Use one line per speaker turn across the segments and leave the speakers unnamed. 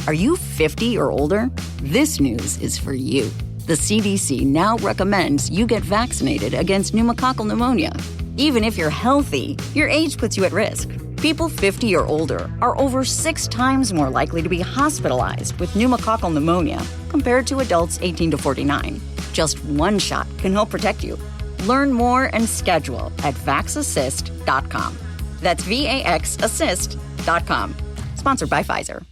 Are you 50 or older? This news is for you. The CDC now recommends you get vaccinated against pneumococcal pneumonia. Even if you're healthy, your age puts you at risk. People 50 or older are over 6 times more likely to be hospitalized with pneumococcal pneumonia compared to adults 18 to 49. Just one shot can help protect you. Learn more and schedule at vaxassist.com. That's VAXassist.com. Sponsored by Pfizer.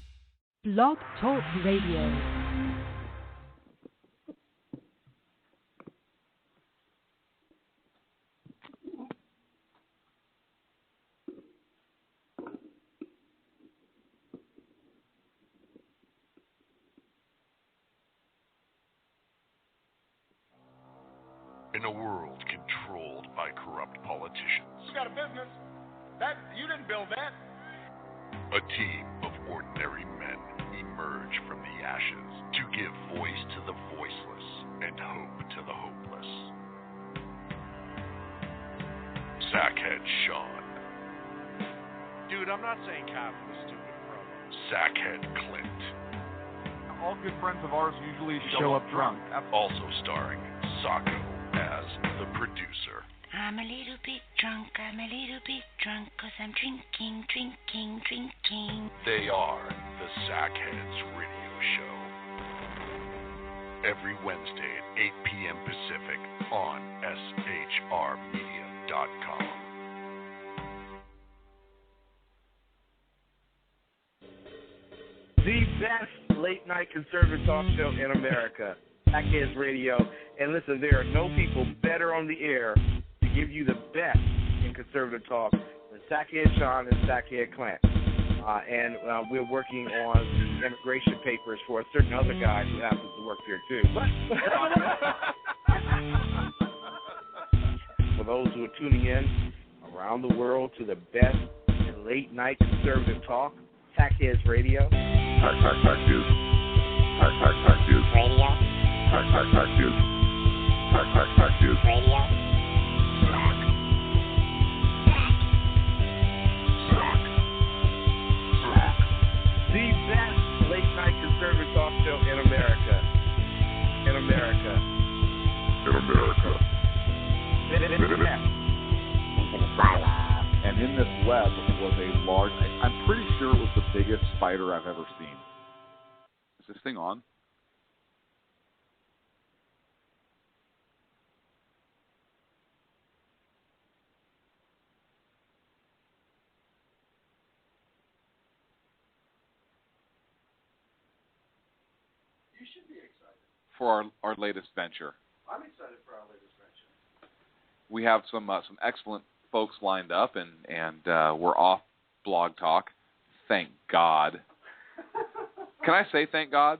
Blog Talk Radio.
In a world controlled by corrupt politicians.
You got a business. That you didn't build that.
A team of ordinary men emerge from the ashes to give voice to the voiceless and hope to the hopeless. Sackhead Sean.
Dude, I'm not saying capitalist, stupid bro.
Sackhead Clint.
All good friends of ours usually show up drunk.
Also starring Sacco as the producer.
I'm a little bit drunk, 'cause I'm drinking.
They are the Sackheads Radio Show. Every Wednesday at 8 p.m. Pacific on shrmedia.com.
The best late-night conservative talk show in America, Sackheads Radio. And listen, there are no people better on the air to give you the best in conservative talk than Sackhead Sean and Sackhead Clint. And we're working on the immigration papers for a certain other guy who happens to work here, too. For those who are tuning in around the world to the best in late-night conservative talk, Sackheads Radio.
Sack News. Sack News.
Radio.
Sack News. Sack News.
Radio.
The best late-night conservative talk show in America. In America.
And in this web was a large, I'm pretty sure it was the biggest spider I've ever seen. Is this thing on?
You should be excited.
For our latest venture.
I'm excited for our latest venture.
We have some excellent folks lined up, and we're off Blog Talk. Thank God. Can I say thank God?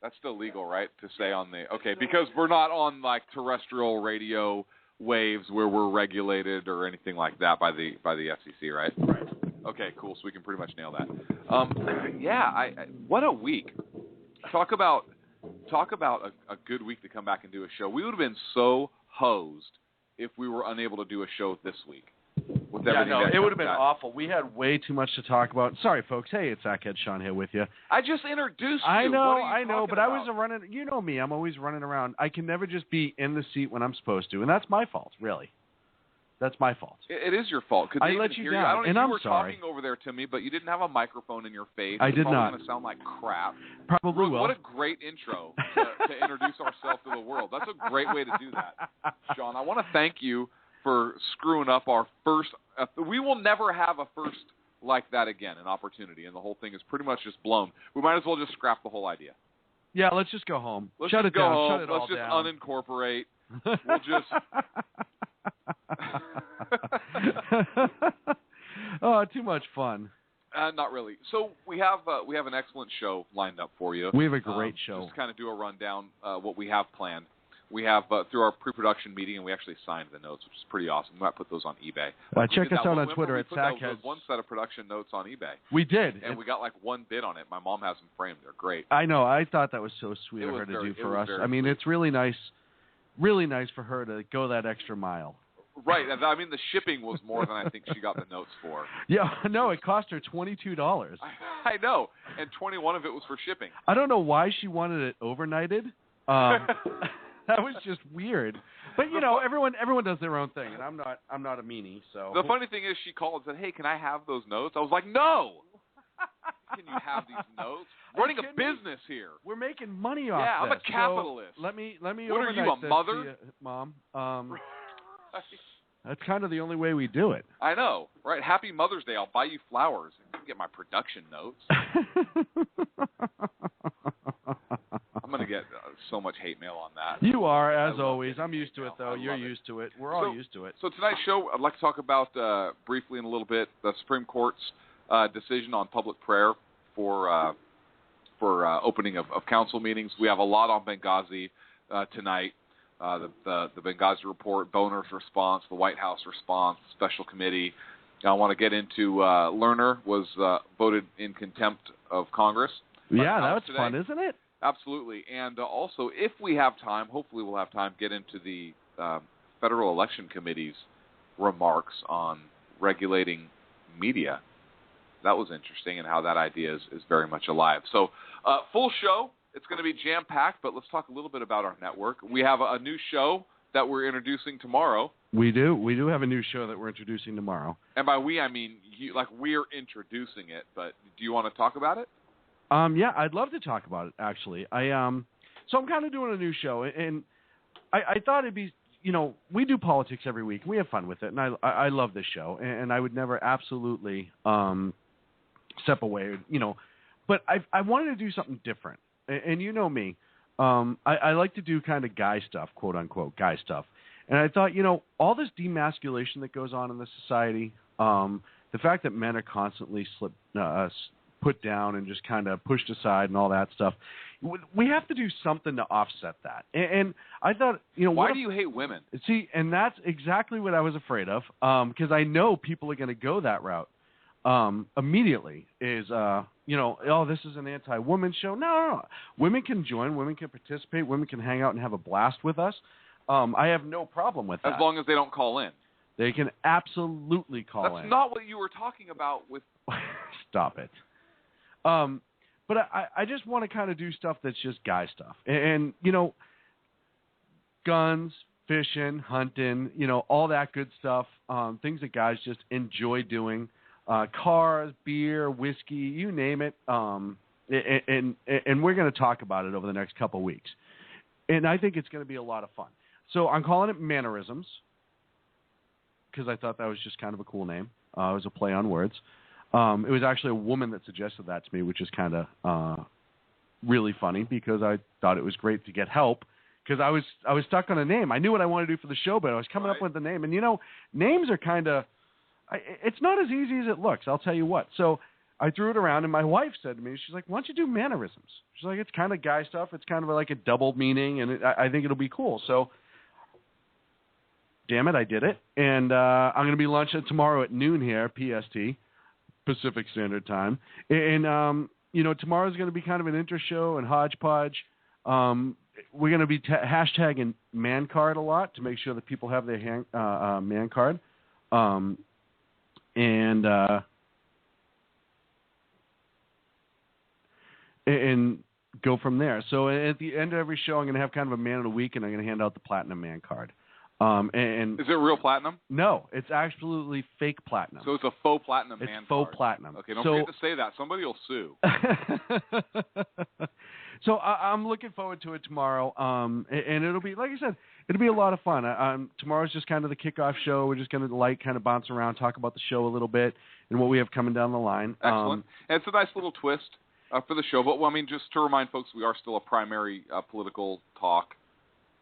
That's still legal, right? To say on the because we're not on like terrestrial radio waves where we're regulated or anything like that by the FCC, right?
Right.
Okay, cool. So we can pretty much nail that. What a week. Talk about a good week to come back and do a show. We would have been so hosed if we were unable to do a show this week. With everything
it would have been awful. We had way too much to talk about. Sorry, folks. Hey, it's Sackhead Sean here with you.
I just introduced you.
I know, but
about?
I was running. You know me. I'm always running around. I can never just be in the seat when I'm supposed to, and that's my fault, really. That's my fault.
It is your fault.
I let you down,
I don't know
and
if
I'm
you were
sorry.
talking over there to me, but you didn't have a microphone in your face.
I did not.
It's probably going to sound like crap.
Probably will.
What a great intro to introduce ourselves to the world. That's a great way to do that, Sean. I want to thank you for screwing up our first. We will never have a first like that again, an opportunity, and the whole thing is pretty much just blown. We might as well just scrap the whole idea.
Yeah, let's just go home.
Let's
Shut
just
it
go
down.
home.
Shut it all
Let's just
down.
unincorporate. We'll just.
Oh, too much fun.
Not really. So we have an excellent show lined up for you.
We have a great show.
Just kind of do a rundown what we have planned. We have through our pre-production meeting, and we actually signed the notes, which is pretty awesome. We might put those on eBay.
Check us out on Twitter at
Sackheads.
Sackheads.
One set of production notes on eBay.
We did,
and we got like one bid on it. My mom has them framed. They're great.
I know. I thought that was so sweet of her to do for us. I mean, it's really nice for her to go that extra mile.
Right. I mean, the shipping was more than I think she got the notes for.
Yeah, no, it cost her $22.
I know, and 21 of it was for shipping.
I don't know why she wanted it overnighted. That was just weird. But everyone does their own thing, and I'm not a meanie. So
the funny thing is, she called and said, "Hey, can I have those notes?" I was like, "No." Can you have these notes? Running a business here.
We're making money off
this. Yeah, I'm a capitalist.
So let me
What
overnight
are you, a
this
mother?
to you, Mom. That's kind of the only way we do it.
I know, right? Happy Mother's Day. I'll buy you flowers and get my production notes. I'm going to get so much hate mail on that.
You are, as always. I'm used to it, though. You're used to it. We're all used to it.
So tonight's show, I'd like to talk about, briefly in a little bit, the Supreme Court's decision on public prayer for opening of council meetings. We have a lot on Benghazi tonight. The Benghazi report, Boner's response, the White House response, special committee. I want to get into Lerner was voted in contempt of Congress.
Yeah, that was fun, isn't it?
Absolutely. And also, if we have time, hopefully we'll have time, get into the Federal Election Committee's remarks on regulating media. That was interesting, and how that idea is very much alive. So, full show. It's going to be jam-packed, but let's talk a little bit about our network. We have a new show that we're introducing tomorrow.
We do. We do have a new show that we're introducing tomorrow.
And by we, I mean we're introducing it. But do you want to talk about it?
Yeah, I'd love to talk about it. Actually, so I'm kind of doing a new show, and I thought it'd be, we do politics every week. We have fun with it, and I love this show, and I would never absolutely step away, But I wanted to do something different. And you know me, I like to do kind of guy stuff, quote unquote, guy stuff. And I thought, all this demasculation that goes on in the society, the fact that men are constantly put down and just kind of pushed aside and all that stuff, we have to do something to offset that. And I thought,
why do you hate women?
See, and that's exactly what I was afraid of, because I know people are going to go that route. Immediately is, this is an anti-woman show. No. Women can join. Women can participate. Women can hang out and have a blast with us. I have no problem with that.
As long as they don't call in.
They can absolutely call in.
That's not what you were talking about with...
Stop it. But I just want to kind of do stuff that's just guy stuff. And guns, fishing, hunting, all that good stuff, things that guys just enjoy doing. Cars, beer, whiskey, you name it, and we're going to talk about it over the next couple of weeks. And I think it's going to be a lot of fun. So I'm calling it Mannerisms because I thought that was just kind of a cool name. It was a play on words. It was actually a woman that suggested that to me, which is kind of really funny because I thought it was great to get help because I was stuck on a name. I knew what I wanted to do for the show, but I was coming up with the name. And, names are kind of... it's not as easy as it looks, I'll tell you what. So I threw it around, and my wife said to me, she's like, why don't you do Mannerisms? She's like, it's kind of guy stuff. It's kind of like a double meaning, and I think it'll be cool. So, damn it, I did it. And I'm going to be launching tomorrow at noon here, PST, Pacific Standard Time. And, tomorrow's going to be kind of an intro show and hodgepodge. We're going to be hashtagging man card a lot to make sure that people have their man card. And go from there. So at the end of every show, I'm going to have kind of a man of the week, and I'm going to hand out the platinum man card. And
is it real platinum?
No, it's absolutely fake platinum.
So it's a faux platinum man
It's faux
card.
platinum.
Okay, don't forget to say that. Somebody will sue.
So I'm looking forward to it tomorrow. And it'll be, like I said, it'll be a lot of fun. Tomorrow's just kind of the kickoff show. We're just going to kind of bounce around, talk about the show a little bit and what we have coming down the line.
Excellent. And it's a nice little twist for the show. But, just to remind folks, we are still a primary political talk.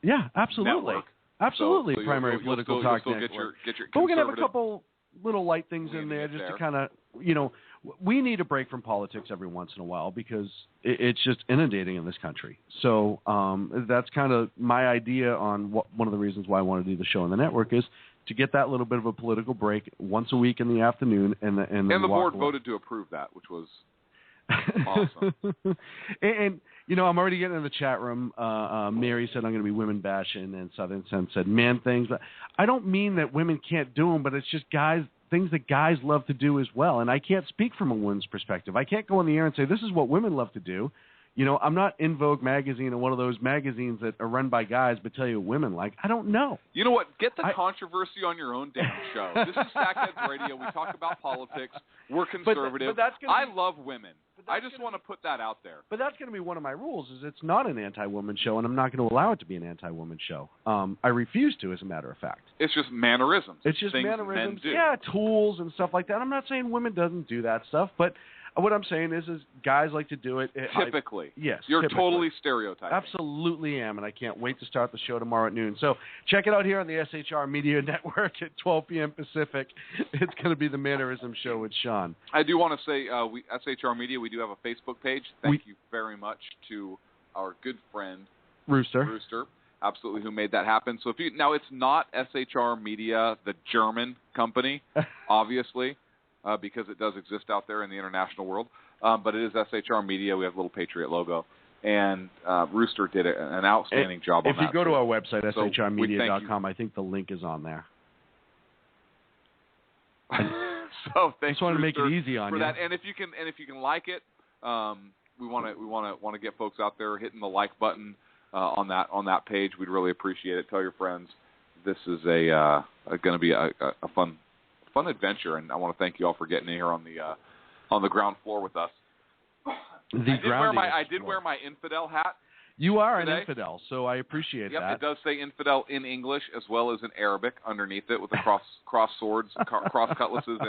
Yeah, absolutely.
Network.
Absolutely,
so
primary political talk
you'll
network.
Get your
but we're going to have a couple little light things in there just to kind of, we need a break from politics every once in a while because it's just inundating in this country. So that's kind of my idea on one of the reasons why I want to do the show on the network is to get that little bit of a political break once a week in the afternoon. And the
board voted to approve that, which was... Awesome.
and you know, I'm already getting in the chat room. Mary said I'm going to be women bashing, and Southern Sense said man things. But I don't mean that women can't do them, but it's just things that guys love to do as well. And I can't speak from a woman's perspective. I can't go on the air and say this is what women love to do. You know, I'm not In Vogue magazine or one of those magazines that are run by guys but tell you what women like. I don't know.
You know what? Get the controversy on your own damn show. This is Sackheads Radio. We talk about politics. We're conservative.
But
I love women. I just want to put that out there.
But that's going to be one of my rules, is it's not an anti-woman show, and I'm not going to allow it to be an anti-woman show. I refuse to, as a matter of fact.
It's just mannerisms.
It's just
things
mannerisms.
Men do.
Yeah, tools and stuff like that. I'm not saying women doesn't do that stuff, but what I'm saying is guys like to do it.
Typically.
Yes.
You're
typically.
totally stereotyping.
Absolutely am, and I can't wait to start the show tomorrow at noon. So check it out here on the SHR Media Network at 12 p.m. Pacific. It's going to be the Mannerism Show with Sean.
I do want to say, SHR Media, we do have a Facebook page. Thank you very much to our good friend, Rooster, absolutely, who made that happen. So now it's not SHR Media, the German company, obviously. Because it does exist out there in the international world. But it is SHR Media. We have a little Patriot logo. And Rooster did an outstanding job on that.
If you go to our website,
so
shrmedia.com, I think the link is on there.
So thanks,
just wanted to make
Rooster,
it easy on
for
you.
that. And if you can like it, we want to get folks out there hitting the like button on that page. We'd really appreciate it. Tell your friends. This is going to be a fun adventure, and I want to thank you all for getting in here on the ground floor with us. I did wear my infidel hat.
You are
today.
an infidel, so I appreciate that.
It does say infidel in English as well as in Arabic underneath it with the cross swords, cross cutlasses,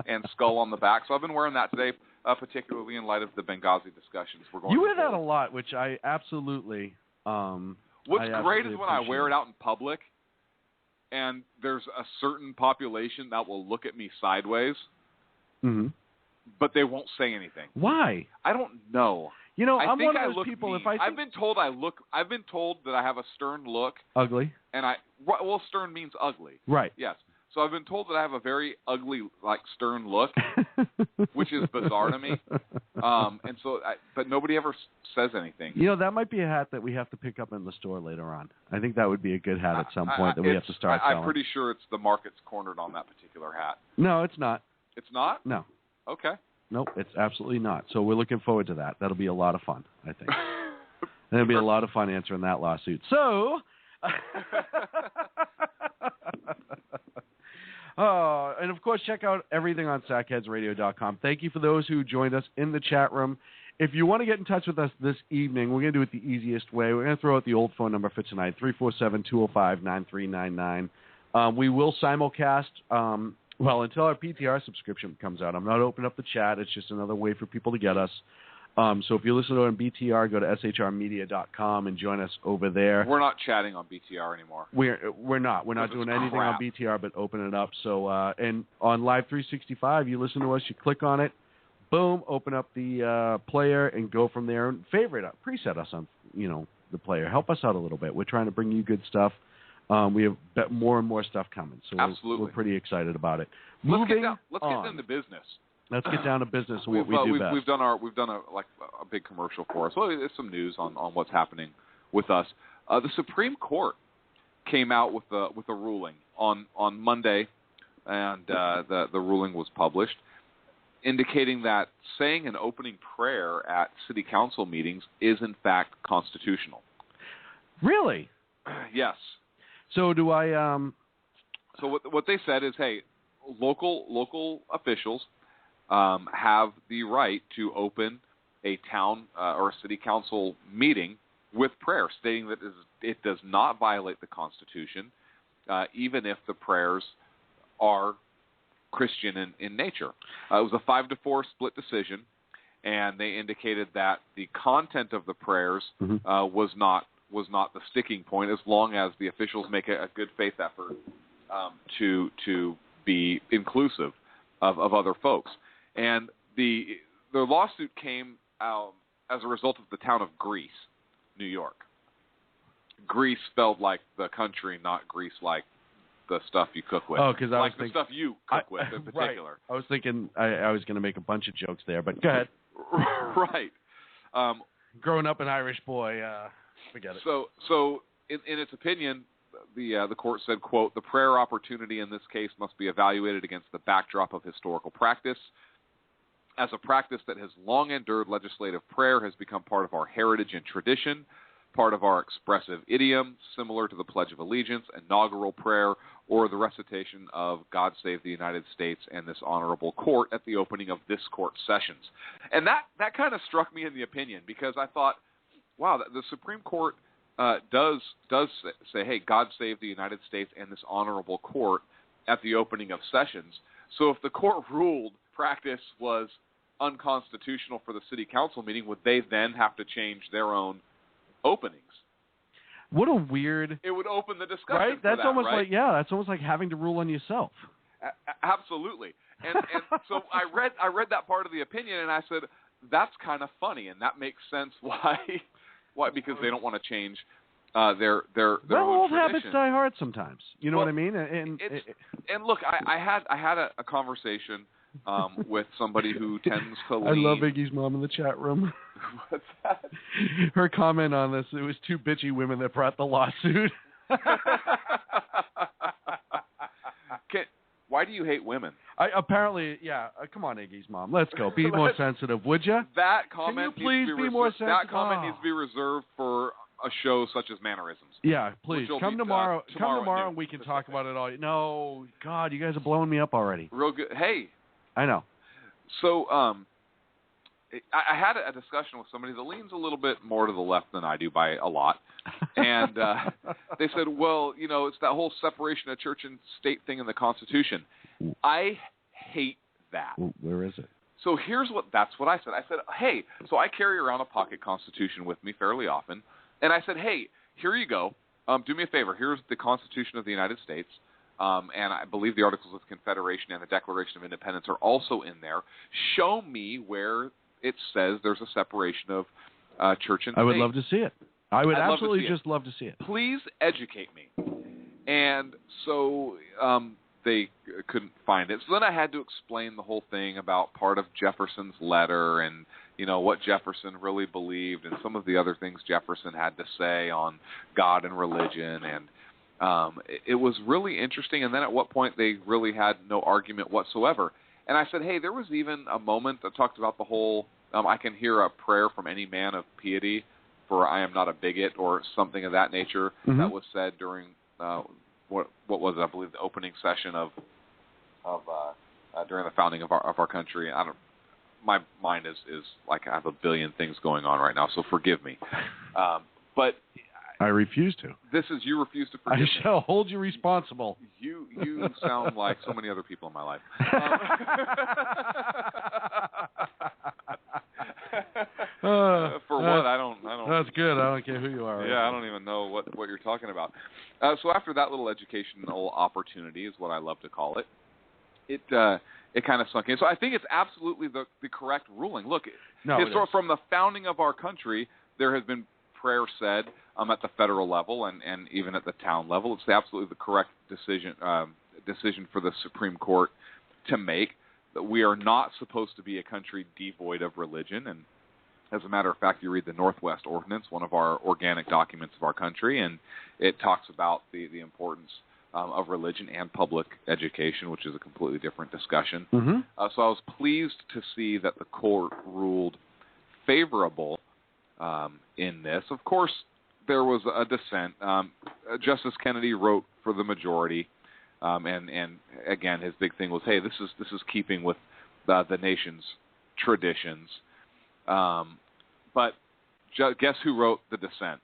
and skull on the back. So I've been wearing that today, particularly in light of the Benghazi discussions we're going. You
wear that a lot, which I absolutely.
What's great is when I wear it out in public. And there's a certain population that will look at me sideways, but they won't say anything.
Why?
I don't know.
You know,
I'm
one of
those
people.
Mean.
If I've
been told I've been told that I have a stern look.
Ugly.
And stern means ugly.
Right.
Yes. So I've been told that I have a very ugly, stern look, which is bizarre to me. But nobody ever says anything.
You know, that might be a hat that we have to pick up in the store later on. I think that would be a good hat at some point that we have to start selling.
I'm pretty sure it's the market's cornered on that particular hat.
No, it's not.
It's not?
No.
Okay.
Nope, it's absolutely not. So we're looking forward to that. That'll be a lot of fun, I think. It'll be a lot of fun answering that lawsuit. So... and of course, check out everything on sackheadsradio.com. Thank you for those who joined us in the chat room. If you want to get in touch with us this evening, we're going to do it the easiest way. We're going to throw out the old phone number for tonight, 347-205-9399. We will simulcast, until our PTR subscription comes out. I'm not opening up the chat. It's just another way for people to get us. So if you listen to it on BTR, go to shrmedia.com and join us over there.
We're not chatting on BTR anymore.
We're not. We're not doing anything on BTR but open it up. So and on Live 365, you listen to us, you click on it, boom, open up the player and go from there and favorite us, preset us on the player. Help us out a little bit. We're trying to bring you good stuff. We have more and more stuff coming. So
absolutely,
we're pretty excited about it.
Let's get into business.
Let's get down to business and what we do best.
We've done a big commercial for us. Well, there's some news on what's happening with us. The Supreme Court came out with a ruling on Monday, and the ruling was published, indicating that saying an opening prayer at city council meetings is in fact constitutional.
Really?
Yes.
So do I?
So what they said is, hey, local officials have the right to open a town or a city council meeting with prayer, stating that it does not violate the Constitution, even if the prayers are Christian in nature. It was a 5-4 split decision, and they indicated that the content of the prayers was not the sticking point, as long as the officials make a good faith effort to be inclusive of other folks. And the lawsuit came as a result of the town of Greece, New York. Greece spelled like the country, not Greece like the stuff you cook with.
Oh, because I was thinking
the stuff you cook with in particular.
Right. I was thinking I was going to make a bunch of jokes there, but go ahead.
Right.
Growing up an Irish boy, forget it.
So in its opinion, the court said, quote, the prayer opportunity in this case must be evaluated against the backdrop of historical practice. As a practice that has long endured, legislative prayer has become part of our heritage and tradition, part of our expressive idiom, similar to the Pledge of Allegiance, inaugural prayer, or the recitation of God Save the United States and this honorable court at the opening of this court sessions. And that kind of struck me in the opinion, because I thought, wow, the Supreme Court does say, hey, God Save the United States and this honorable court at the opening of sessions. So if the court ruled practice was unconstitutional for the city council meeting, would they then have to change their own openings?
What a weird...
It would open the discussion.
Right? That's almost
right?
like, yeah, that's almost like having to rule on yourself.
Absolutely. And so I read that part of the opinion, and I said, that's kind of funny, and that makes sense why because they don't want to change their old
habits die hard sometimes. You know what I mean?
And look, I had a conversation with somebody who tends to lean.
I love Iggy's mom in the chat room.
What's that?
Her comment on this, it was two bitchy women that brought the lawsuit.
Why do you hate women?
Apparently, yeah. Come on, Iggy's mom. Let's go. Be more sensitive, would you?
That comment
Can you please be more sensitive?
That comment needs to be reserved for a show such as Mannerisms.
Yeah, please. Come tomorrow. Come tomorrow and we can talk about it all. No, God, you guys are blowing me up already.
Real good. Hey.
I know.
So, I had a discussion with somebody that leans a little bit more to the left than I do by a lot. And they said, well, it's that whole separation of church and state thing in the Constitution. I hate that.
Where is it?
So that's what I said. I said, hey, so I carry around a pocket Constitution with me fairly often. And I said, hey, here you go. Do me a favor. Here's the Constitution of the United States. And I believe the Articles of Confederation and the Declaration of Independence are also in there. Show me where it says there's a separation of church and state.
I would love to see it. I would absolutely just love to see it.
Please educate me. And so they couldn't find it. So then I had to explain the whole thing about part of Jefferson's letter and, what Jefferson really believed and some of the other things Jefferson had to say on God and religion. And it was really interesting. And then at what point they really had no argument whatsoever. And I said, hey, there was even a moment that talked about the whole, I can hear a prayer from any man of piety, for I am not a bigot, or something of that nature, that was said during what was it, I believe, the opening session of during the founding of our country. My mind is like I have a billion things going on right now, so forgive me. But
I refuse to.
You refuse to forgive me.
I shall hold you responsible.
You sound like so many other people in my life. For what? I don't.
That's good. I don't care who you are.
Yeah, I don't even know what you're talking about. So after that little educational opportunity is what I love to call it. It kind of sunk in. So I think it's absolutely the correct ruling. Look, from the founding of our country, there has been prayer said at the federal level and even at the town level. It's absolutely the correct decision for the Supreme Court to make. That we are not supposed to be a country devoid of religion. And as a matter of fact, you read the Northwest Ordinance, one of our organic documents of our country, and it talks about the importance of religion and public education, which is a completely different discussion.
Mm-hmm.
So I was pleased to see that the court ruled favorable in this. Of course, there was a dissent. Justice Kennedy wrote for the majority, and again, his big thing was, hey, this is keeping with the nation's traditions. But guess who wrote the dissent?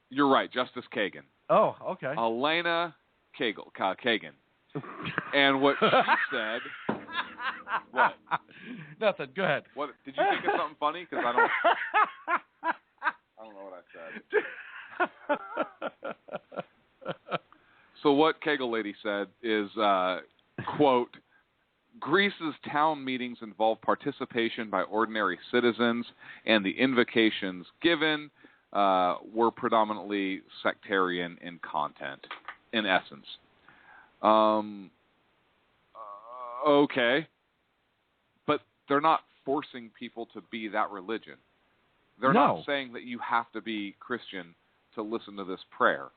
You're right, Justice Kagan.
Oh, okay.
Elena Kagan. And what she said... What?
Nothing. Go ahead.
What did you think of something funny? Because I don't know what I said. So what Kegel lady said is, quote, Greece's town meetings involve participation by ordinary citizens, and the invocations given were predominantly sectarian in content, in essence. Okay. they're not forcing people to be that religion. They're
No.
not saying that you have to be Christian to listen to this prayer.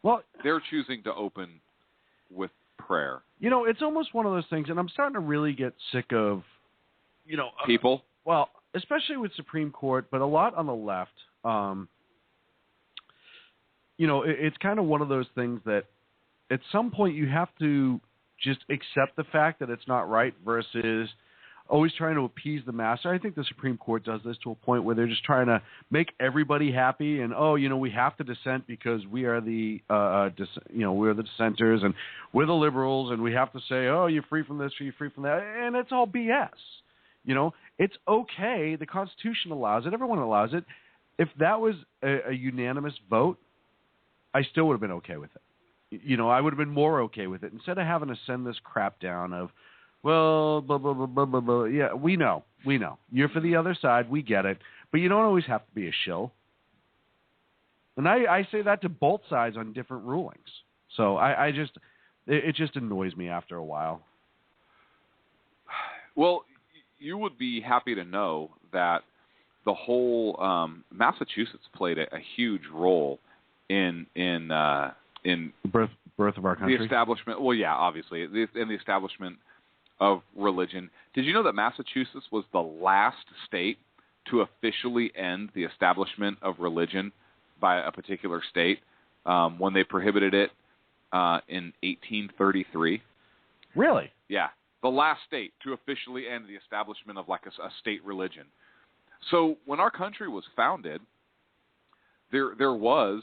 Well,
they're choosing to open with prayer.
You know, it's almost one of those things, and I'm starting to really get sick of, you know,
people.
Well, especially with Supreme Court, but a lot on the left. You know, it's kind of one of those things that at some point you have to just accept the fact that it's not right versus always trying to appease the master. I think the Supreme Court does this to a point where they're just trying to make everybody happy, and you know, we have to dissent because we are the we're the dissenters and we're the liberals, and we have to say, oh, you're free from this, you're free from that, and it's all BS. You know, it's okay. The Constitution allows it. Everyone allows it. If that was a unanimous vote, I still would have been okay with it. You know, I would have been more okay with it instead of having to send this crap down of, well, blah, blah, blah, blah, blah, blah. Yeah, we know. You're for the other side. We get it. But you don't always have to be a shill. And I say that to both sides on different rulings. So it just annoys me after a while.
Well, you would be happy to know that the whole Massachusetts played a huge role in the
birth of our country.
The establishment. Well, yeah, obviously, in the establishment of religion. Did you know that Massachusetts was the last state to officially end the establishment of religion by a particular state when they prohibited it in 1833?
Really?
Yeah, the last state to officially end the establishment of like a state religion. So when our country was founded, there was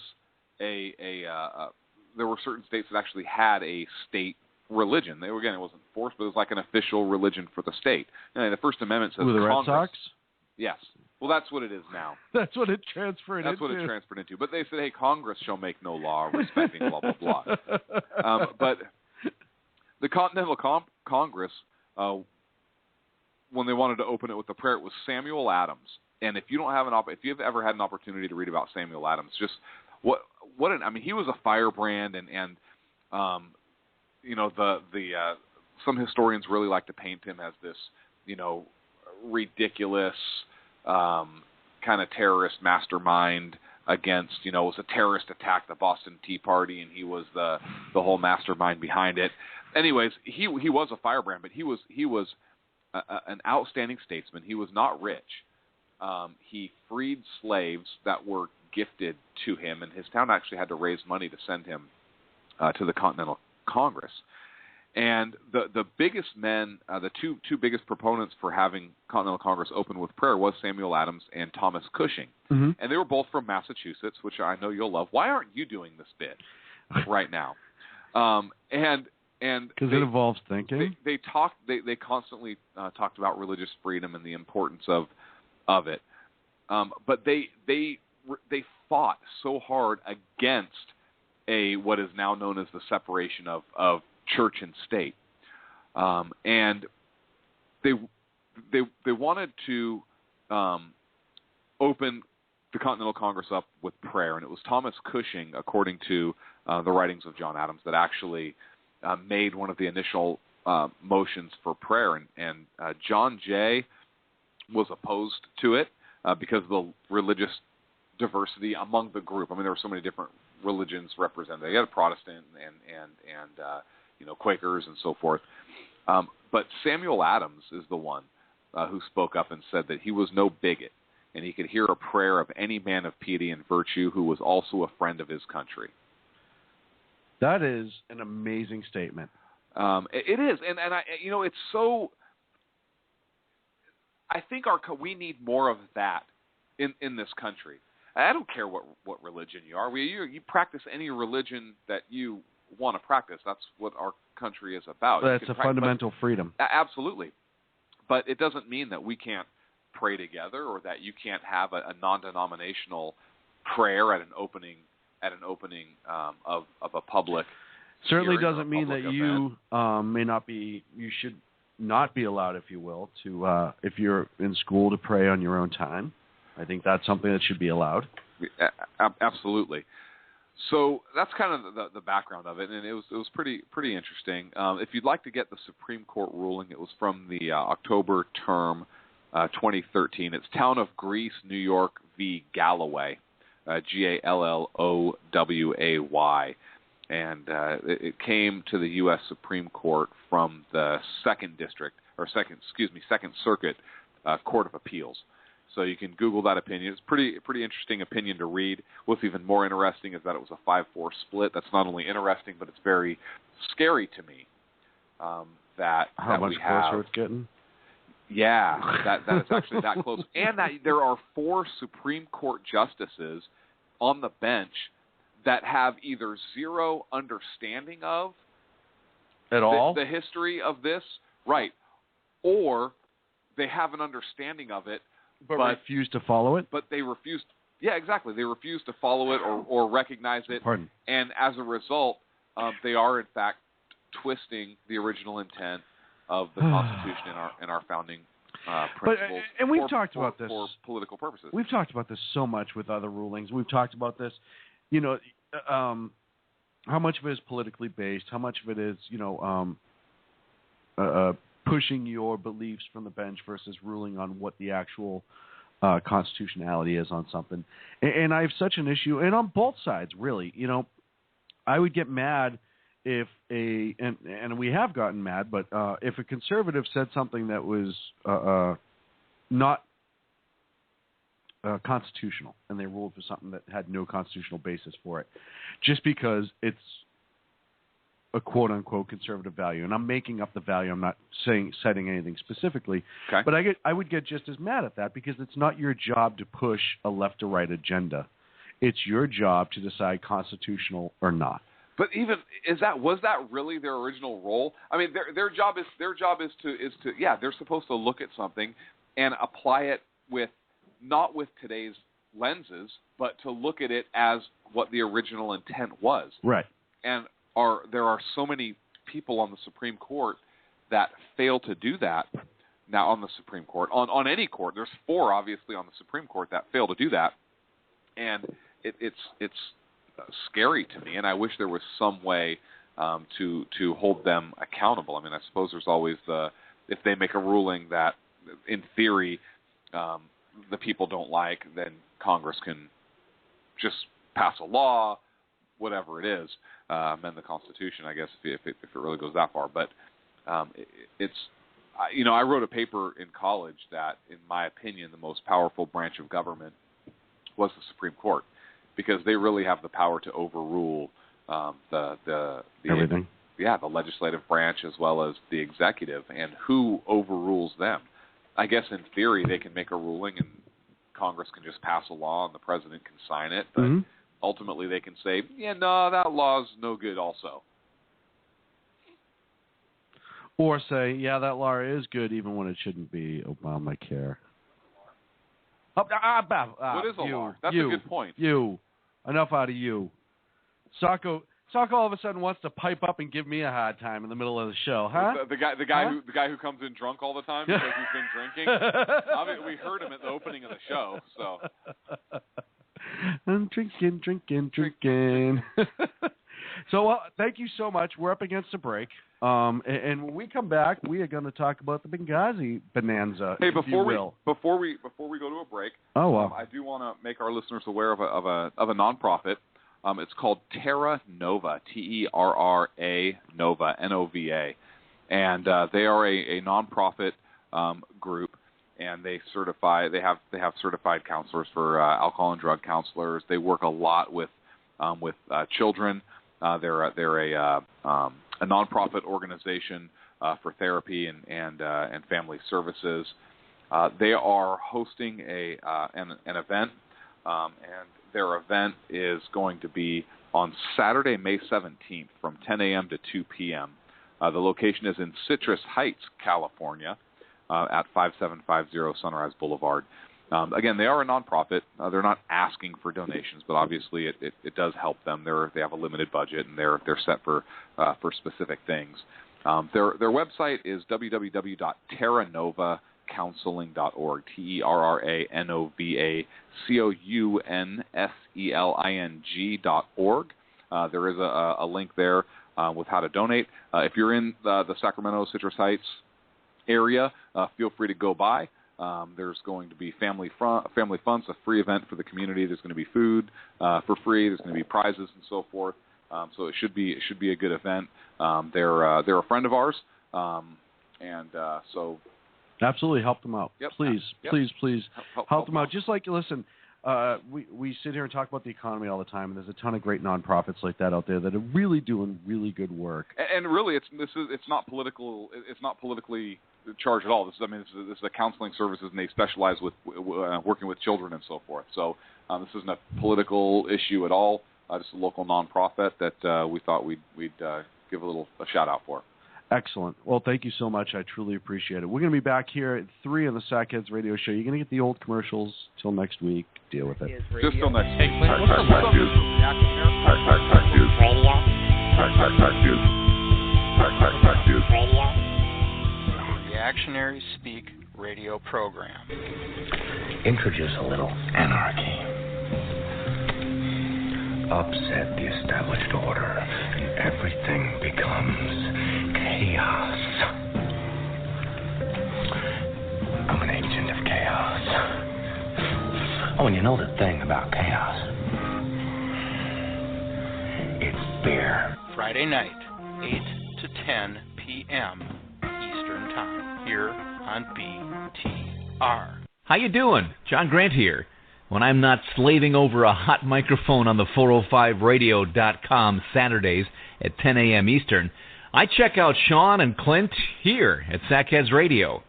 there were certain states that actually had a state religion. They were, again, it wasn't forced, but it was like an official religion for the state. And the First Amendment says
the
Congress.
Red Sox?
Yes. Well, that's what it is now.
That's what it transferred into.
That's what it transferred into. But they said, hey, Congress shall make no law respecting blah, blah, blah. But the Continental Congress, when they wanted to open it with a prayer, it was Samuel Adams. And if you don't have if you've ever had an opportunity to read about Samuel Adams, just he was a firebrand, and you know, some historians really like to paint him as this, you know, ridiculous kind of terrorist mastermind against, you know, it was a terrorist attack, the Boston Tea Party, and he was the whole mastermind behind it. Anyways, he was a firebrand, but he was an outstanding statesman. He was not rich. He freed slaves that were gifted to him, and his town actually had to raise money to send him to the Continental Congress. And the biggest men, the two biggest proponents for having Continental Congress open with prayer was Samuel Adams and Thomas Cushing.
Mm-hmm.
And they were both from Massachusetts, which I know you'll love. Why aren't you doing this bit right now? And because
it involves thinking.
They constantly talked about religious freedom and the importance of it. But they fought so hard against what is now known as the separation of church and state, and they wanted to open the Continental Congress up with prayer, and it was Thomas Cushing, according to the writings of John Adams, that actually made one of the initial motions for prayer, and John Jay was opposed to it because of the religious diversity among the group. I mean, there were so many different religions represented. They had a Protestant and you know, Quakers and so forth. But Samuel Adams is the one who spoke up and said that he was no bigot, and he could hear a prayer of any man of piety and virtue who was also a friend of his country.
That is an amazing statement.
It is, and I, you know, it's so. I think we need more of that in this country. I don't care what religion you are. You practice any religion that you want to practice. That's what our country is about.
That's a fundamental freedom.
Absolutely. But it doesn't mean that we can't pray together, or that you can't have a non-denominational prayer at an opening of a public.
Certainly doesn't mean that you you should not be allowed, if you will, to if you're in school, to pray on your own time. I think that's something that should be allowed.
Absolutely. So that's kind of the background of it, and it was pretty interesting. If you'd like to get the Supreme Court ruling, it was from the October term 2013. It's Town of Greece, New York v. Galloway, Galloway, and it came to the U.S. Supreme Court from the Second Circuit Court of Appeals. So you can Google that opinion. It's pretty interesting opinion to read. What's even more interesting is that it was a 5-4 split. That's not only interesting, but it's very scary to me. How
much closer it's getting?
Yeah, that it's actually that close, and that there are 4 Supreme Court justices on the bench that have either zero understanding of
at all
the history of this, right, or they have an understanding of it.
But refuse to follow it?
But they refuse. Yeah, exactly. They refuse to follow it or recognize it.
Pardon.
And as a result, they are, in fact, twisting the original intent of the Constitution and our founding principles.
And we've talked about this
for political purposes.
We've talked about this so much with other rulings. We've talked about this, how much of it is politically based, how much of it is, pushing your beliefs from the bench versus ruling on what the actual constitutionality is on something. And I have such an issue, and on both sides, really. I would get mad if and we have gotten mad, but if a conservative said something that was not constitutional, and they ruled for something that had no constitutional basis for it, just because it's a quote-unquote conservative value. And I'm making up the value. I'm not setting anything specifically.
Okay.
But I would get just as mad at that because it's not your job to push a left or right agenda. It's your job to decide constitutional or not.
But even was that really their original role? I mean, their job is to they're supposed to look at something and apply it not with today's lenses, but to look at it as what the original intent was.
Right.
And there are so many people on the Supreme Court that fail to do that. Now on the Supreme Court, on any court, there's 4 obviously on the Supreme Court that fail to do that, and it's scary to me. And I wish there was some way to hold them accountable. I mean, I suppose there's always if they make a ruling that, in theory, the people don't like, then Congress can just pass a law, whatever it is, amend the Constitution, I guess, if it really goes that far. But I wrote a paper in college that, in my opinion, the most powerful branch of government was the Supreme Court, because they really have the power to overrule the
everything.
Yeah, the legislative branch as well as the executive, and who overrules them. I guess in theory they can make a ruling and Congress can just pass a law and the president can sign it, but ultimately they can say, that law's no good also.
Or say, that law is good even when it shouldn't be Obamacare.
What is a law? That's a good point.
Enough out of you. Sacco all of a sudden wants to pipe up and give me a hard time in the middle of the show, huh?
The guy who comes in drunk all the time because he's been drinking. I mean, we heard him at the opening of the show. So
I'm drinking. So thank you so much. We're up against a break, and when we come back, we are going to talk about the Benghazi bonanza.
Hey, before we go to a break, I do want to make our listeners aware of a nonprofit. It's called Terra Nova, Terra Nova, Nova, and they are a nonprofit group, and they have certified counselors for alcohol and drug counselors. They work a lot with children. They're a nonprofit organization for therapy and family services. They are hosting an event, and their event is going to be on Saturday, May 17th from 10 a.m. to 2 p.m. The location is in Citrus Heights, California, at 5750 Sunrise Boulevard. Again, they are a nonprofit. They're not asking for donations, but obviously it does help them. They have a limited budget, and they're set for specific things. Their website is www.terranova.org. terranovacounseling.org, terranovacounseling.org. There is a link there with how to donate. If you're in the Sacramento, Citrus Heights area, feel free to go by. There's going to be family fun, a free event for the community. There's going to be food for free. There's going to be prizes and so forth. So it should be a good event. They're a friend of ours, so
absolutely help them out.
Yep.
Please,
Yep.
please help them out.
out.
Just like, listen, we sit here and talk about the economy all the time, and there's a ton of great nonprofits like that out there that are really doing really good work.
And really, it's not political. It's not politically charged at all. This is a counseling services, and they specialize with working with children and so forth. So this isn't a political issue at all. Just a local nonprofit that we thought we'd give a shout out for.
Excellent. Well, thank you so much. I truly appreciate it. We're going to be back here at 3 on the Sackheads Radio Show. You're going to get the old commercials till next week. Deal with it.
Just till next week.
Hey, Clint, what's the Reactionary Speak radio program?
Introduce a little anarchy. Upset the established order, and everything becomes chaos. I'm an agent of chaos. Oh, and you know the thing about chaos? It's fear.
Friday night, 8 to 10 p.m. Eastern Time, here on BTR.
How you doing? John Grant here. When I'm not slaving over a hot microphone on the 405radio.com Saturdays at 10 a.m. Eastern, I check out Sean and Clint here at Sackheads Radio.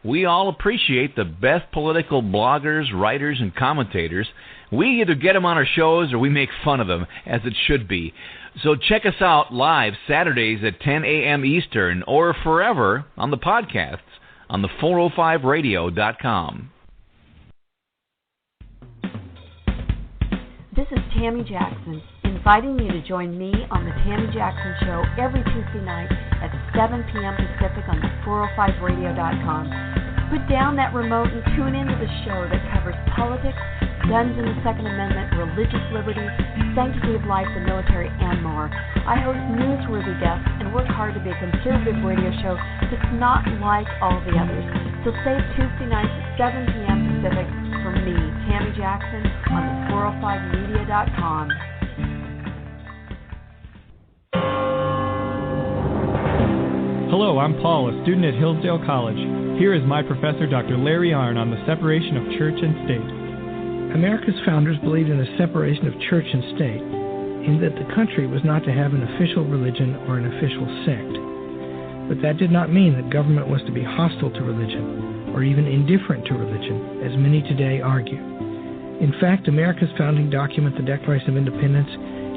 We all appreciate the best political bloggers, writers, and commentators. We either get them on our shows or we make fun of them, as it should be. So check us out live Saturdays at 10 a.m. Eastern or forever on the podcasts on the 405radio.com.
This is Tammy Jackson, inviting you to join me on the Tammy Jackson Show every Tuesday night at 7 p.m. Pacific on the 405radio.com. Put down that remote and tune into the show that covers politics, guns and the Second Amendment, religious liberty, sanctity of life, the military, and more. I host newsworthy guests and work hard to be a conservative radio show that's not like all the others. So save Tuesday nights at 7 p.m. Pacific for me, Tammy Jackson, on the 405media.com.
Hello, I'm Paul, a student at Hillsdale College. Here is my professor, Dr. Larry Arnn, on the separation of church and state.
America's founders believed in the separation of church and state, in that the country was not to have an official religion or an official sect. But that did not mean that government was to be hostile to religion, or even indifferent to religion, as many today argue. In fact, America's founding document, the Declaration of Independence,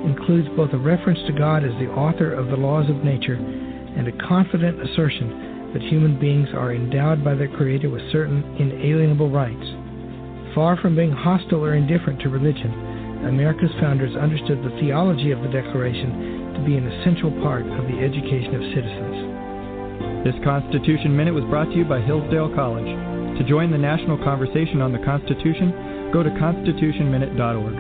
includes both a reference to God as the author of the laws of nature and a confident assertion that human beings are endowed by their Creator with certain inalienable rights. Far from being hostile or indifferent to religion, America's founders understood the theology of the Declaration to be an essential part of the education of citizens.
This Constitution Minute was brought to you by Hillsdale College. To join the national conversation on the Constitution, go to constitutionminute.org.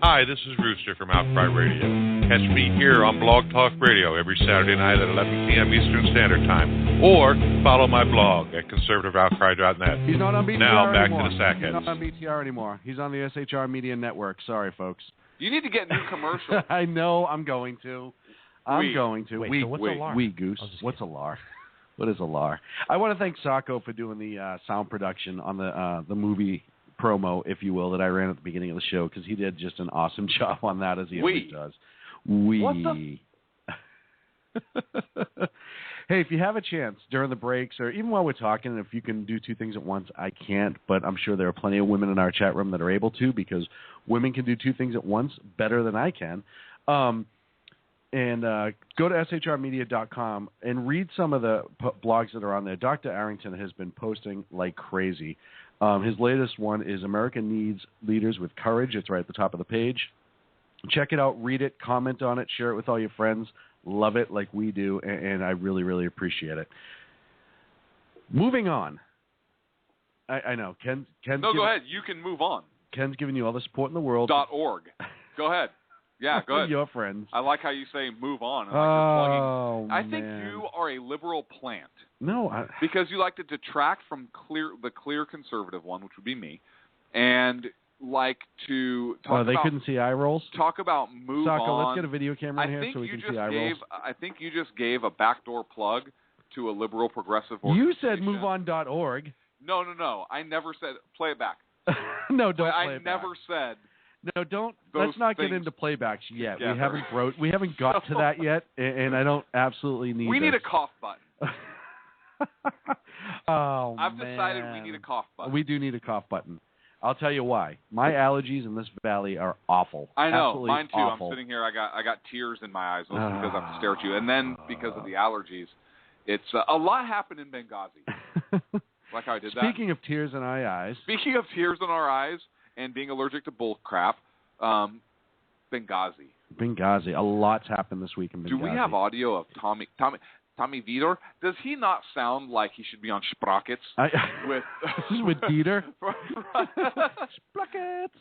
Hi, this is Rooster from Outcry Radio. Catch me here on Blog Talk Radio every Saturday night at 11 p.m. Eastern Standard Time. Or follow my blog at conservativeoutcry.net.
He's not on BTR
now back
anymore.
to the Sackheads.
He's not on BTR anymore. He's on the SHR Media Network. Sorry, folks.
You need to get new commercials.
I know. I'm going to.
Wait,
so
what's a LAR?
Goose. What's a LAR? What is a LAR? I want to thank Sacco for doing the sound production on the movie promo, if you will, that I ran at the beginning of the show, because he did just an awesome job on that, as he always does. Hey, if you have a chance during the breaks or even while we're talking, if you can do two things at once, I can't, but I'm sure there are plenty of women in our chat room that are able to, because women can do two things at once better than I can. And go to shrmedia.com and read some of the blogs that are on there. Dr. Arrington has been posting like crazy. His latest one is America Needs Leaders with Courage. It's right at the top of the page. Check it out, read it, comment on it, share it with all your friends. love it like we do, and I really, really appreciate it. Moving on. I know. Ken's
go ahead. You can move on.
Ken's giving you all the support in the world.
.org. Go ahead. Yeah, go ahead.
Your friends.
I like how you say move on. I think you are a liberal plant.
No.
Because you like to detract from the clear conservative one, which would be me, and like to talk about...
they couldn't see eye rolls?
Talk about move
Saka,
on.
let's get a video camera in here so we can see eye rolls.
I think you just gave a backdoor plug to a liberal progressive organization.
You said moveon.org.
No. I never said... Play it back.
No, don't play
I
it back.
never said...
No, don't. Let's not get into playbacks yet.
Together.
We haven't got to that yet, and I don't absolutely need.
We need a cough button.
I've
decided we need a cough button.
We do need a cough button. I'll tell you why. My allergies in this valley are awful.
I know,
absolutely
mine too.
Awful.
I'm sitting here. I got tears in my eyes because I have to stare at you, and then because of the allergies, it's a lot happened in Benghazi. Like how I did that.
Speaking of tears in our eyes.
Speaking of tears in our eyes. And being allergic to bull crap, Benghazi.
A lot's happened this week in Benghazi.
Do we have audio of Tommy Vidor? Does he not sound like he should be on Sprockets
with Dieter? Sprockets.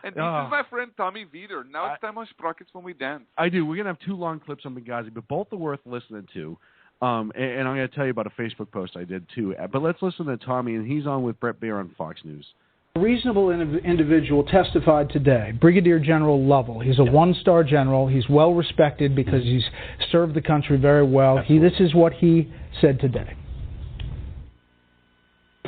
And this is my friend Tommy Vidor. Now it's time on Sprockets when we dance.
I do. We're gonna have 2 long clips on Benghazi, but both are worth listening to. And I'm going to tell you about a Facebook post I did too. But let's listen to Tommy, and he's on with Brett Baer on Fox News.
A reasonable individual testified today, Brigadier General Lovell. He's a one-star general. He's well respected because he's served the country very well. This is what he said today.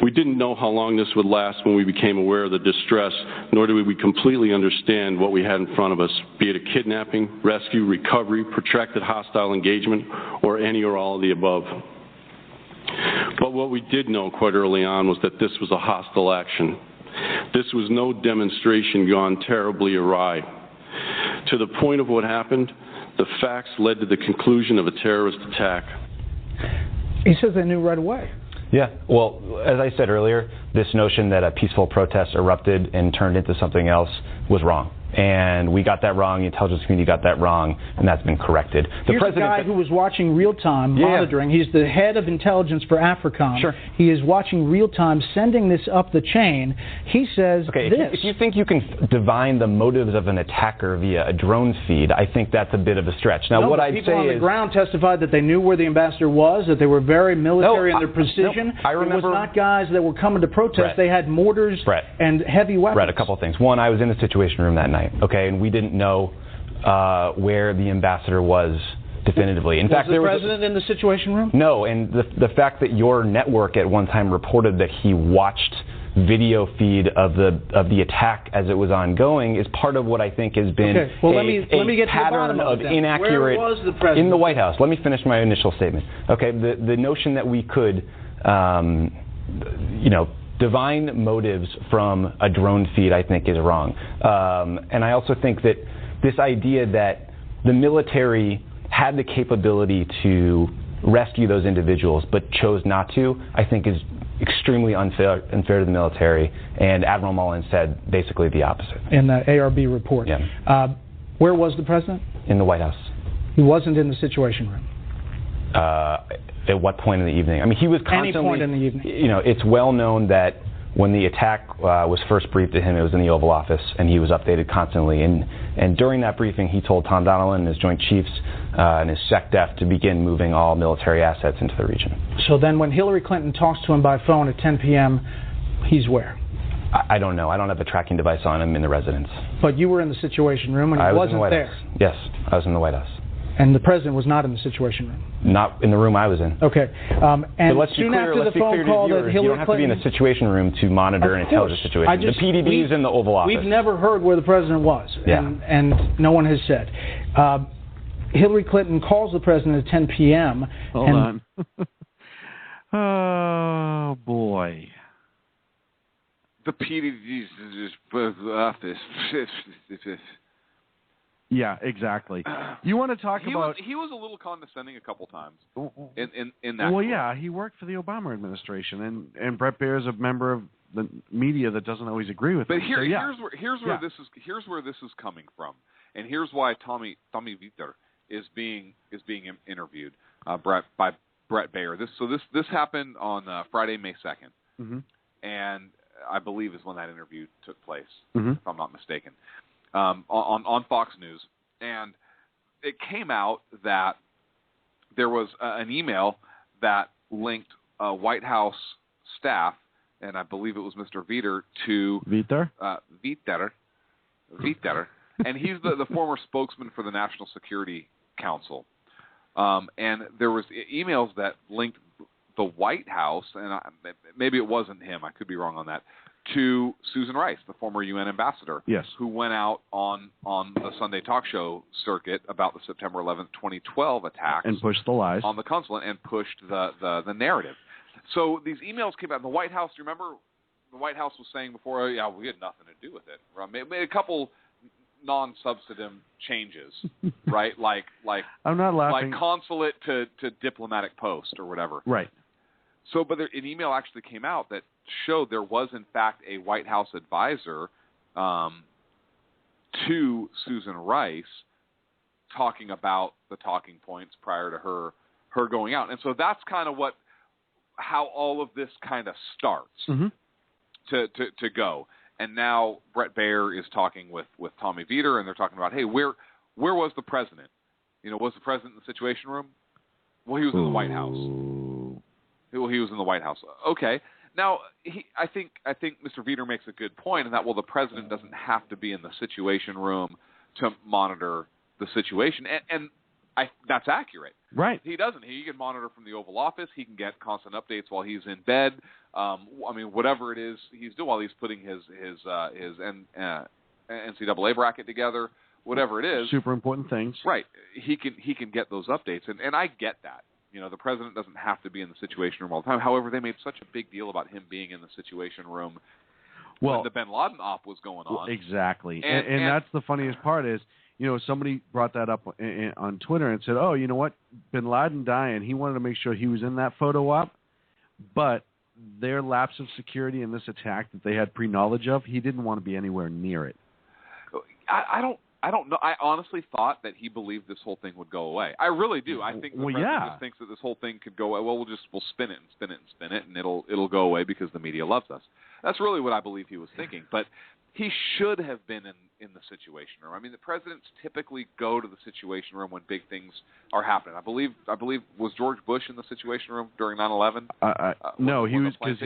We didn't know how long this would last when we became aware of the distress, nor did we completely understand what we had in front of us, be it a kidnapping, rescue, recovery, protracted hostile engagement, or any or all of the above. But what we did know quite early on was that this was a hostile action. This was no demonstration gone terribly awry. To the point of what happened, the facts led to the conclusion of a terrorist attack.
He says they knew right away.
Yeah, well, as I said earlier, this notion that a peaceful protest erupted and turned into something else was wrong. And we got that wrong, the intelligence community got that wrong, and that's been corrected.
Here's a guy who was watching real-time monitoring. He's the head of intelligence for AFRICOM.
Sure.
He is watching real-time, sending this up the chain. He says this.
If you think you can divine the motives of an attacker via a drone feed, I think that's a bit of a stretch. Now, what I'd say is...
people on the ground testified that they knew where the ambassador was, that they were very military in their precision.
I remember...
It was not guys that were coming to protest.
Brett,
they had mortars and heavy weapons.
Brett, a couple of things. One, I was in the Situation Room that night. Okay, and we didn't know where the ambassador was definitively. In fact,
was the president in the Situation Room?
No, and the fact that your network at one time reported that he watched video feed of the attack as it was ongoing is part of what I think has been
let me get
pattern
to the bottom
of inaccurate.
Where was the president?
In the White House. Let me finish my initial statement. Okay, the notion that we could, divine motives from a drone feed, I think, is wrong. And I also think that this idea that the military had the capability to rescue those individuals but chose not to, I think is extremely unfair to the military. And Admiral Mullen said basically the opposite.
In the ARB report.
Yeah.
Where was the president?
In the White House.
He wasn't in the Situation Room.
At what point in the evening? I mean, he was constantly...
Any point in the evening.
It's well known that when the attack was first briefed to him, it was in the Oval Office, and he was updated constantly. And during that briefing, he told Tom Donilon and his Joint Chiefs and his SecDef to begin moving all military assets into the region.
So then when Hillary Clinton talks to him by phone at 10 p.m., he's where?
I don't know. I don't have a tracking device on him in the residence.
But you were in the Situation Room, and he wasn't there.
Yes, I was in the White House.
And the president was not in the Situation Room?
Not in the room I was in.
Okay.
And soon after the phone call that Hillary Clinton... You don't have to be in the Situation Room to monitor an intelligence situation. The PDD is in the Oval Office.
We've never heard where the president was, and no one has said. Hillary Clinton calls the president at 10 p.m.
Hold on. Oh, boy.
The PDD is office.
Yeah, exactly. You want to talk about...
He was a little condescending a couple times in that.
Well, yeah, he worked for the Obama administration, and Brett Baer is a member of the media that doesn't always agree with him.
Here's where this is coming from, and here's why Tommy Vidor is being interviewed by Brett Baer. This happened on Friday, May 2nd, and I believe is when that interview took place, if I'm not mistaken, on Fox News. And it came out that there was an email that linked White House staff, and I believe it was Mr. Viter, to
Viter,
and he's the former spokesman for the National Security Council. And there was emails that linked the White House, and maybe it wasn't him, I could be wrong on that, to Susan Rice, the former UN ambassador,
yes,
who went out on the Sunday talk show circuit about the September 11th, 2012 attacks
and pushed the lies
on the consulate and pushed the narrative. So these emails came out. The White House, do you remember? The White House was saying before, we had nothing to do with it. Made a couple non-substantive changes, right? Like
I'm not laughing.
Like consulate to diplomatic post or whatever.
Right.
So, but an email actually came out that showed there was in fact a White House advisor to Susan Rice talking about the talking points prior to her going out, and so that's kind of how all of this kind of starts to go. And now Brett Baer is talking with Tommy Viter, and they're talking about, hey, where was the president? Was the president in the Situation Room? Well, he was in the White House. Well, he was in the White House. Okay. Now, I think Mr. Viter makes a good point in that, the president doesn't have to be in the Situation Room to monitor the situation, and that's accurate.
Right.
He doesn't. He can monitor from the Oval Office. He can get constant updates while he's in bed. Whatever it is he's doing while he's putting his NCAA bracket together, whatever it is.
Super important things.
Right. He can get those updates, and I get that. The president doesn't have to be in the Situation Room all the time. However, they made such a big deal about him being in the Situation Room when the bin Laden op was going on.
Exactly. And that's the funniest part is, somebody brought that up on Twitter and said, oh, you know what? Bin Laden dying, he wanted to make sure he was in that photo op, but their lapse of security in this attack that they had pre-knowledge of, he didn't want to be anywhere near it.
I don't know. I honestly thought that he believed this whole thing would go away. I really do. I think the president just thinks that this whole thing could go away. Well, we'll spin it and spin it and spin it, and it'll go away because the media loves us. That's really what I believe he was thinking. But he should have been in the Situation Room. The presidents typically go to the Situation Room when big things are happening. I believe was George Bush in the Situation Room during 9/11?
No, he was
talking
in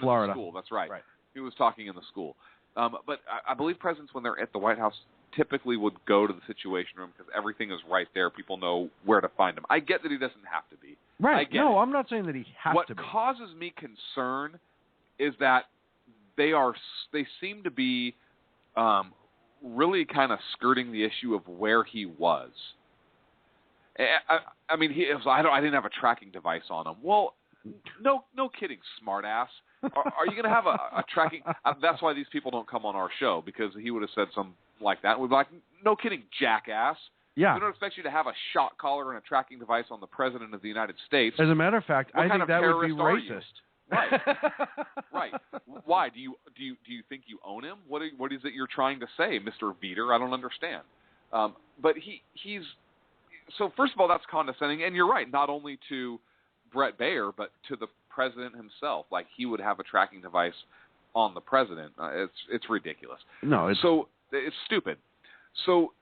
Florida.
in the school. That's right. He was talking in the school. But I believe presidents, when they're at the White House, typically would go to the Situation Room because everything is right there. People know where to find him. I get that he doesn't have to be.
Right. No, I'm not saying that he has to be.
What causes me concern is that they seem to be really kind of skirting the issue of where he was. I didn't have a tracking device on him. Well, no kidding, smartass. Are you going to have a tracking? That's why these people don't come on our show, because he would have said something like that. We'd be like, no kidding, jackass.
Yeah.
We don't expect you to have a shot collar and a tracking device on the President of the United States.
As a matter of fact, I think that would be racist.
Right. Right. Why? Do you think you own him? What is it you're trying to say, Mr. Viter? I don't understand. But he's so first of all, that's condescending, and you're right. Not only to Brett Baer, but to the president himself. Like, he would have a tracking device on the president. It's ridiculous.
No,
it's stupid. So,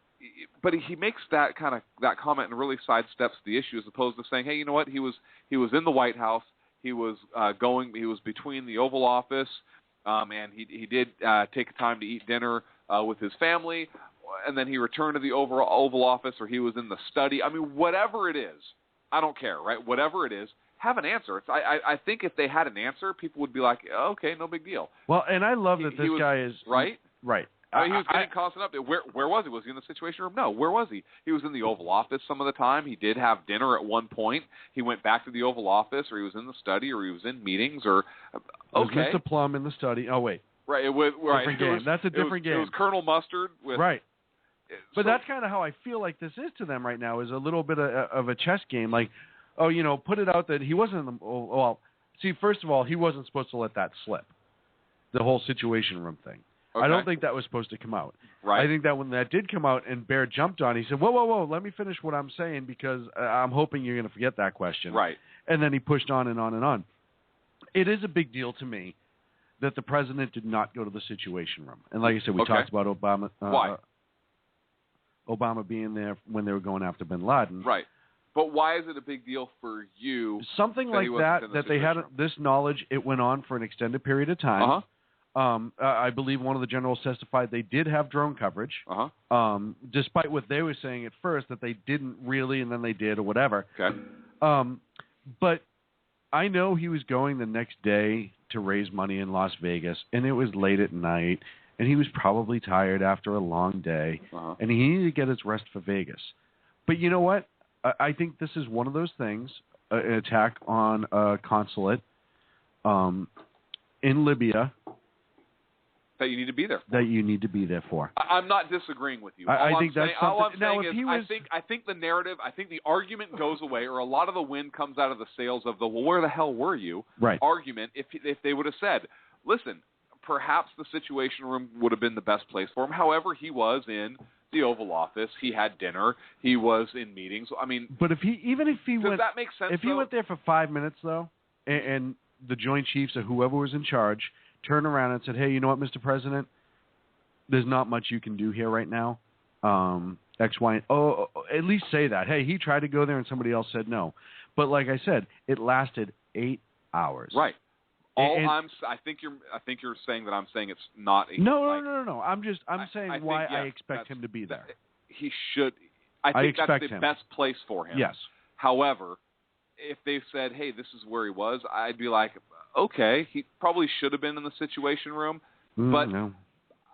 but he makes that comment and really sidesteps the issue, as opposed to saying, hey, you know what? He was in the White House. He was He was between the Oval Office, and he did take time to eat dinner with his family, and then he returned to the Oval Office, or he was in the study. Whatever it is, I don't care, right? Whatever it is, have an answer. I think if they had an answer, people would be like, okay, no big deal.
Well, and I love that this guy is
right.
Right.
He was getting constant update. Where was he? Was he in the Situation Room? No. Where was he? He was in the Oval Office some of the time. He did have dinner at one point. He went back to the Oval Office, or he was in the study, or he was in meetings, or okay.
Was Mr. Plum in the study? Oh wait.
Right. It was right.
Different game. That's a different game.
It was Colonel Mustard with
right. But that's kind of how I feel like this is to them right now, is a little bit of a chess game. Like, oh, put it out that he wasn't in the – well, see, first of all, he wasn't supposed to let that slip, the whole Situation Room thing. I don't think that was supposed to come out.
Right.
I think that when that did come out and Bear jumped on, he said, whoa, let me finish what I'm saying because I'm hoping you're going to forget that question.
Right.
And then he pushed on and on and on. It is a big deal to me that the president did not go to the Situation Room. And like I said, we talked about Obama.
Why?
Obama being there when they were going after bin Laden.
Right. But why is it a big deal for you?
Something like that they had this knowledge. It went on for an extended period of time. I believe one of the generals testified they did have drone coverage, despite what they were saying at first that they didn't really, and then they did or whatever.
Okay.
But I know he was going the next day to raise money in Las Vegas, and it was late at night, and he was probably tired after a long day, and he needed to get his rest for Vegas. But you know what? I think this is one of those things, an attack on a consulate in Libya.
That you need to be there for.
That you need to be there for.
I'm not disagreeing with you.
I think that's something.
All I'm
now,
saying
if he
is,
was,
I think the narrative, I think the argument goes away, or a lot of the wind comes out of the sails of the "well, where the hell were you?" argument. If they would have said, "Listen, perhaps the Situation Room would have been the best place for him." However, he was in the Oval Office. He had dinner. He was in meetings. I mean,
but if he
does that make sense?
If he went there for 5 minutes though, and the Joint Chiefs or whoever was in charge turned around and said, "Hey, you know what, Mr. President? There's not much you can do here right now. X, Y, and at least say that. Hey, he tried to go there and somebody else said no." But like I said, it lasted 8 hours.
Right. I think you're saying that I'm saying it's not.
No. I'm saying why I expect him to be there.
He should. I think that's the best place for him.
Yes.
However, if they said, "Hey, this is where he was," I'd be like, "Okay, he probably should have been in the Situation Room." But
no.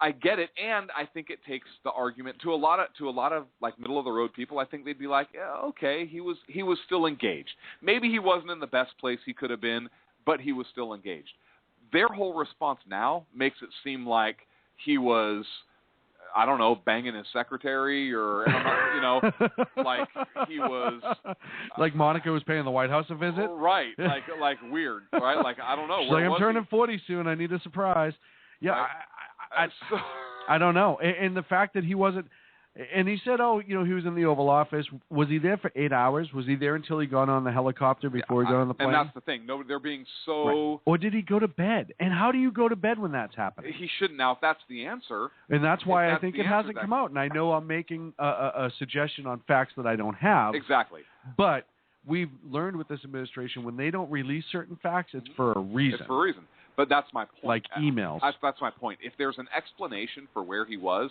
I get it, and I think it takes the argument to a lot of like middle of the road people. I think they'd be like, "Yeah, okay, he was still engaged. Maybe he wasn't in the best place he could have been, but he was still engaged." Their whole response now makes it seem like he was, I don't know, banging his secretary, or like he was,
like Monica was paying the White House a visit.
Right, like weird, right? Like I don't know.
She's like, I'm turning 40 soon. I need a surprise. Yeah. Right. I don't know. And the fact that he wasn't, and he said, he was in the Oval Office. Was he there for 8 hours? Was he there until he got on the helicopter before he got on the plane?
And that's the thing. No, they're being so.
Right. Or did he go to bed? And how do you go to bed when that's happening?
He shouldn't. Now, if that's the answer.
And that's why I think it hasn't come out. And I know I'm making a suggestion on facts that I don't have.
Exactly.
But we've learned with this administration, when they don't release certain facts, it's for a reason.
It's for a reason. But that's my point.
Like emails.
That's my point. If there's an explanation for where he was,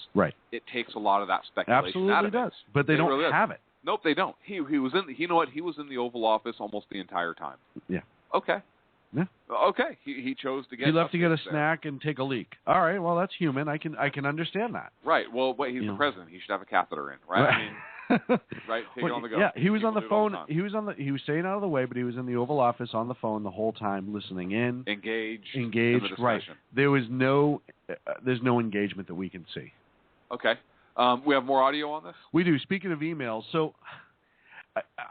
it
takes a lot of that speculation
Absolutely
out of
does.
it.
But they don't
really
have it.
Nope, they don't. He was in. You know what? He was in the Oval Office almost the entire time.
Yeah.
Okay.
Yeah.
Okay. He chose to get.
He left to get a snack and take a leak. All right. Well, that's human. I can understand that.
Right. Well, he's the president. He should have a catheter in, right? I mean. Right, take it on the go.
Yeah, he was on the phone. He was staying out of the way, but he was in the Oval Office on the phone the whole time, listening in,
engaged.
In the right. There was there's no engagement that we can see.
Okay, we have more audio on this.
We do. Speaking of emails, so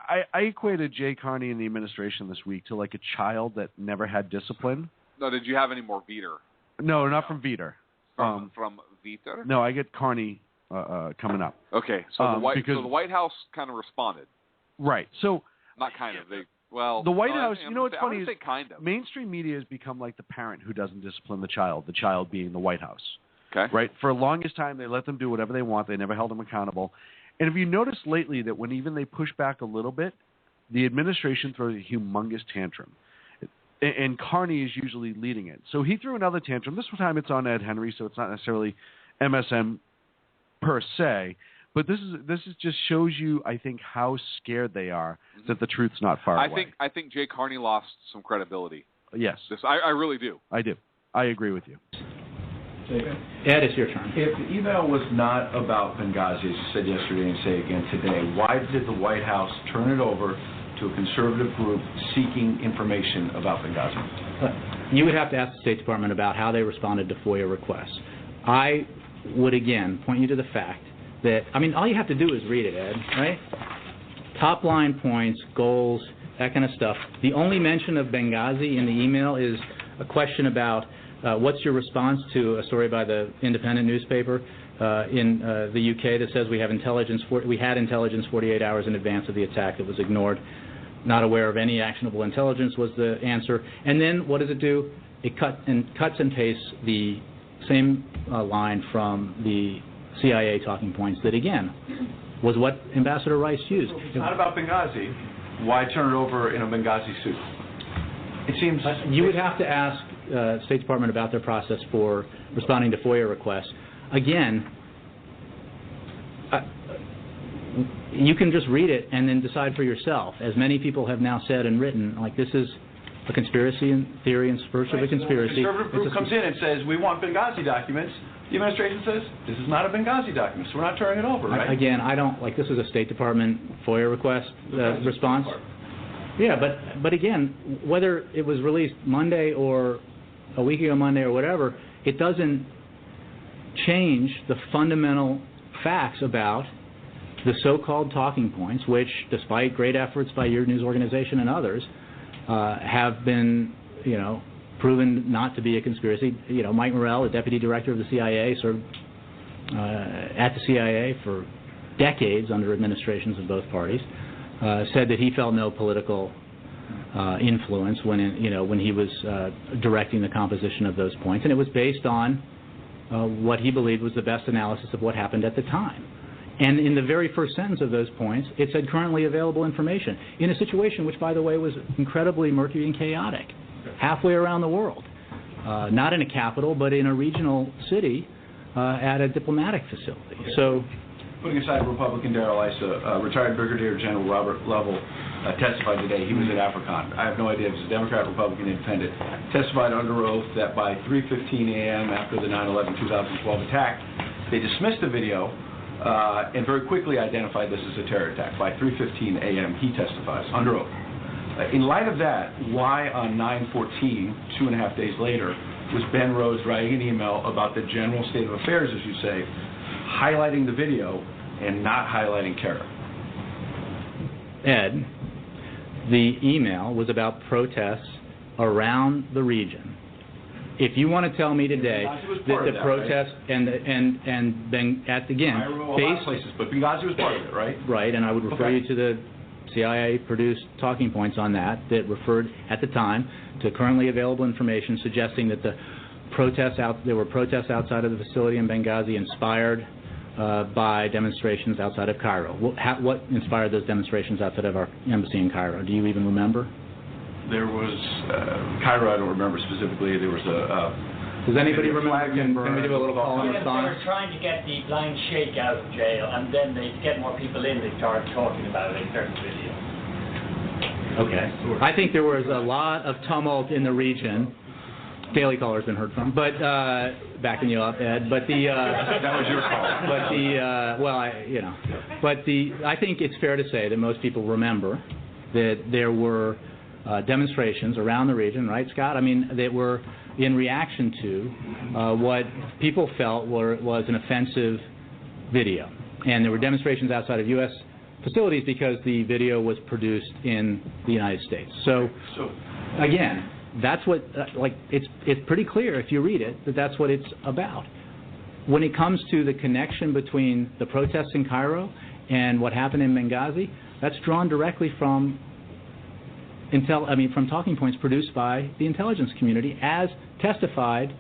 I equated Jay Carney and the administration this week to like a child that never had discipline.
No, did you have any more Viter?
No, not from Viter.
From Viter?
No, I get Carney. Coming up.
Okay, so the White House kind of responded.
Right. So
not kind of. The
White House. You know what's funny is
kind of.
Mainstream media has become like the parent who doesn't discipline the child being the White House.
Okay.
Right. For the longest time, they let them do whatever they want. They never held them accountable. And have you noticed lately that when even they push back a little bit, the administration throws a humongous tantrum. And Carney is usually leading it. So he threw another tantrum. This time it's on Ed Henry, so it's not necessarily MSM per se, but this is just shows you, I think, how scared they are that the truth's not far away.
I think Jay Carney lost some credibility.
Yes,
I really do.
I do. I agree with you.
Ed, it's your turn.
If the email was not about Benghazi, as you said yesterday and say again today, why did the White House turn it over to a conservative group seeking information about Benghazi?
You would have to ask the State Department about how they responded to FOIA requests. I would again point you to the fact that, all you have to do is read it, Ed, right? Top line points, goals, that kind of stuff. The only mention of Benghazi in the email is a question about what's your response to a story by the Independent newspaper in the UK that says we had intelligence 48 hours in advance of the attack that was ignored? Not aware of any actionable intelligence was the answer. And then what does it do? It cuts and pastes the same line from the CIA talking points that, again, was what Ambassador Rice used.
It's not about Benghazi. Why turn it over in a Benghazi suit? It seems...
you would have to ask State Department about their process for responding to FOIA requests. Again, you can just read it and then decide for yourself. As many people have now said and written, like, this is a conspiracy theory in search of a conspiracy.
The conservative group comes in and says, we want Benghazi documents. The administration says, this is not a Benghazi document, so we're not turning it over, right?
Again, I don't, like, this is a State Department FOIA request response. Yeah, but again, whether it was released Monday or a week ago Monday or whatever, it doesn't change the fundamental facts about the so-called talking points, which, despite great efforts by your news organization and others, have been, proven not to be a conspiracy. Mike Morrell, the deputy director of the CIA, served at the CIA for decades under administrations of both parties. Said that he felt no political influence when he was directing the composition of those points, and it was based on what he believed was the best analysis of what happened at the time. And in the very first sentence of those points, it said currently available information in a situation which, by the way, was incredibly murky and chaotic, halfway around the world, not in a capital, but in a regional city at a diplomatic facility. So,
putting aside Republican Darrell Issa, retired Brigadier General Robert Lovell testified today. He was at AFRICON. I have no idea if it's a Democrat, Republican, Independent. Testified under oath that by 3:15 a.m. after the 9/11/2012 attack, they dismissed the video and very quickly identified this as a terror attack. By 3:15 a.m., he testifies under oath. In light of that, why on 9/14, 2.5 days later, was Ben Rhodes writing an email about the general state of affairs, as you say, highlighting the video and not highlighting Kara?
Ed, the email was about protests around the region. If you want to tell me today that the protests and then again,
a lot of places, but Benghazi was part of it, right?
Right, and I would refer you to the CIA-produced talking points on that referred at the time to currently available information suggesting that there were protests outside of the facility in Benghazi inspired by demonstrations outside of Cairo. What inspired those demonstrations outside of our embassy in Cairo? Do you even remember?
There was Cairo. I don't remember specifically. There was
Does anybody remember? Can we do a little call and response?
They were trying to get the blind sheikh out of jail, and then they get more people in. They started talking about it in certain videos.
Okay. I think there was a lot of tumult in the region. Daily Caller's been heard from, but backing you up, Ed. But the
that was your call.
But I think it's fair to say that most people remember that there were demonstrations around the region, right, Scott? I mean, that were in reaction to what people felt was an offensive video, and there were demonstrations outside of U.S. facilities because the video was produced in the United States. So again. That's what, it's pretty clear if you read it that that's what it's about. When it comes to the connection between the protests in Cairo and what happened in Benghazi, that's drawn directly from talking points produced by the intelligence community, as testified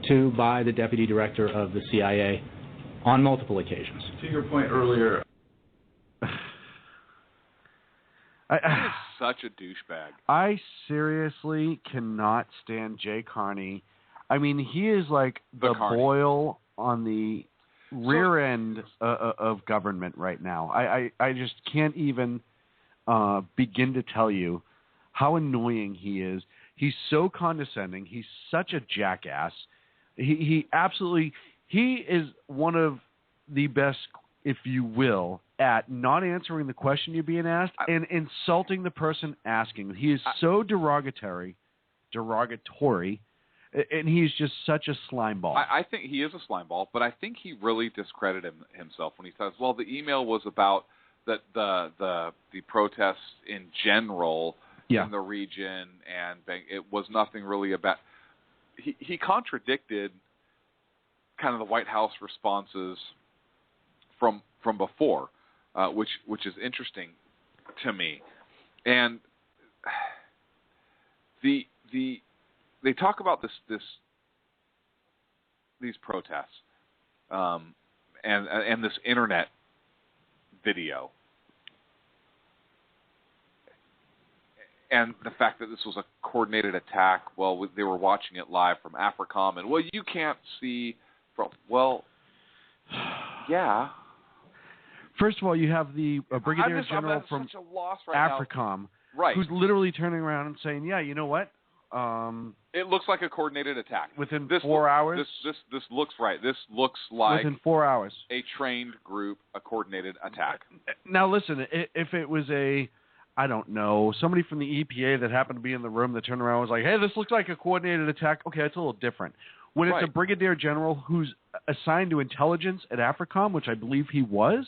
to by the deputy director of the CIA on multiple occasions.
To your point earlier.
He is such a douchebag.
I seriously cannot stand Jay Carney. I mean, he is like the boil on the rear end of government right now. I just can't even begin to tell you how annoying he is. He's so condescending. He's such a jackass. He is one of the best, if you will, at not answering the question you're being asked and insulting the person asking. He is so derogatory, and he's just such a slime ball.
I think he is a slime ball, but I think he really discredited himself when he says, well, the email was about the protests in general in the region, and it was nothing really about... he contradicted kind of the White House responses from before, which is interesting to me. And they talk about these protests and this internet video. And the fact that this was a coordinated attack, well, they were watching it live from AFRICOM, and, well, you can't see from, well, yeah.
First of all, you have the Brigadier General from AFRICOM, who's literally turning around and saying, yeah, you know what?
It looks like a coordinated attack.
Within 4 hours?
This looks right. This looks like
within 4 hours.
A trained group, a coordinated attack.
Now, listen, if it was I don't know, somebody from the EPA that happened to be in the room that turned around and was like, hey, this looks like a coordinated attack, okay, that's a little different. When it's a Brigadier General who's assigned to intelligence at AFRICOM, which I believe he was,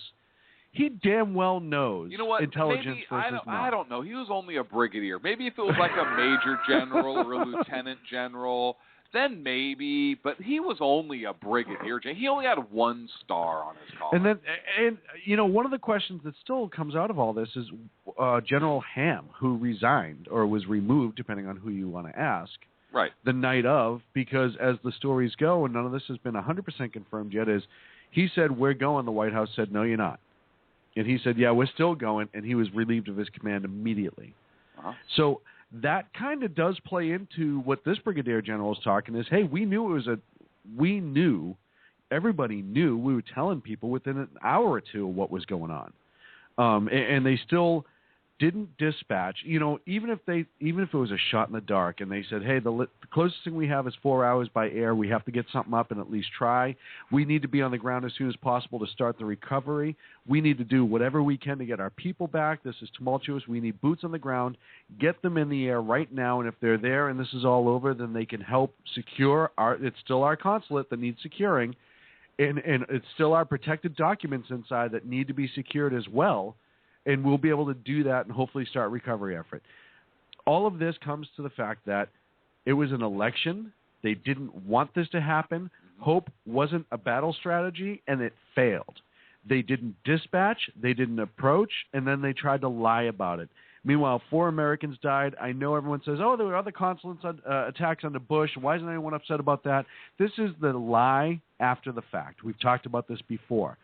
he damn well knows intelligence versus not.
I don't know. He was only a brigadier. Maybe if it was like a major general or a lieutenant general, then maybe. But he was only a brigadier. He only had 1 star on his collar.
And one of the questions that still comes out of all this is General Ham, who resigned or was removed, depending on who you want to ask.
Right.
The night of, because as the stories go, and none of this has been 100% confirmed yet, is he said, we're going. The White House said, no, you're not. And he said, yeah, we're still going, and he was relieved of his command immediately.
Uh-huh.
So that kind of does play into what this Brigadier General is talking is, hey, everybody knew, we were telling people within an hour or two what was going on. And they still didn't dispatch, even if it was a shot in the dark and they said, hey, the closest thing we have is 4 hours by air. We have to get something up and at least try. We need to be on the ground as soon as possible to start the recovery. We need to do whatever we can to get our people back. This is tumultuous. We need boots on the ground. Get them in the air right now. And if they're there and this is all over, then they can help secure it's still our consulate that needs securing. And it's still our protected documents inside that need to be secured as well. And we'll be able to do that and hopefully start recovery effort. All of this comes to the fact that it was an election. They didn't want this to happen. Hope wasn't a battle strategy, and it failed. They didn't dispatch. They didn't approach, and then they tried to lie about it. Meanwhile, 4 Americans died. I know everyone says, oh, there were other consulates attacks under Bush. Why isn't anyone upset about that? This is the lie after the fact. We've talked about this before.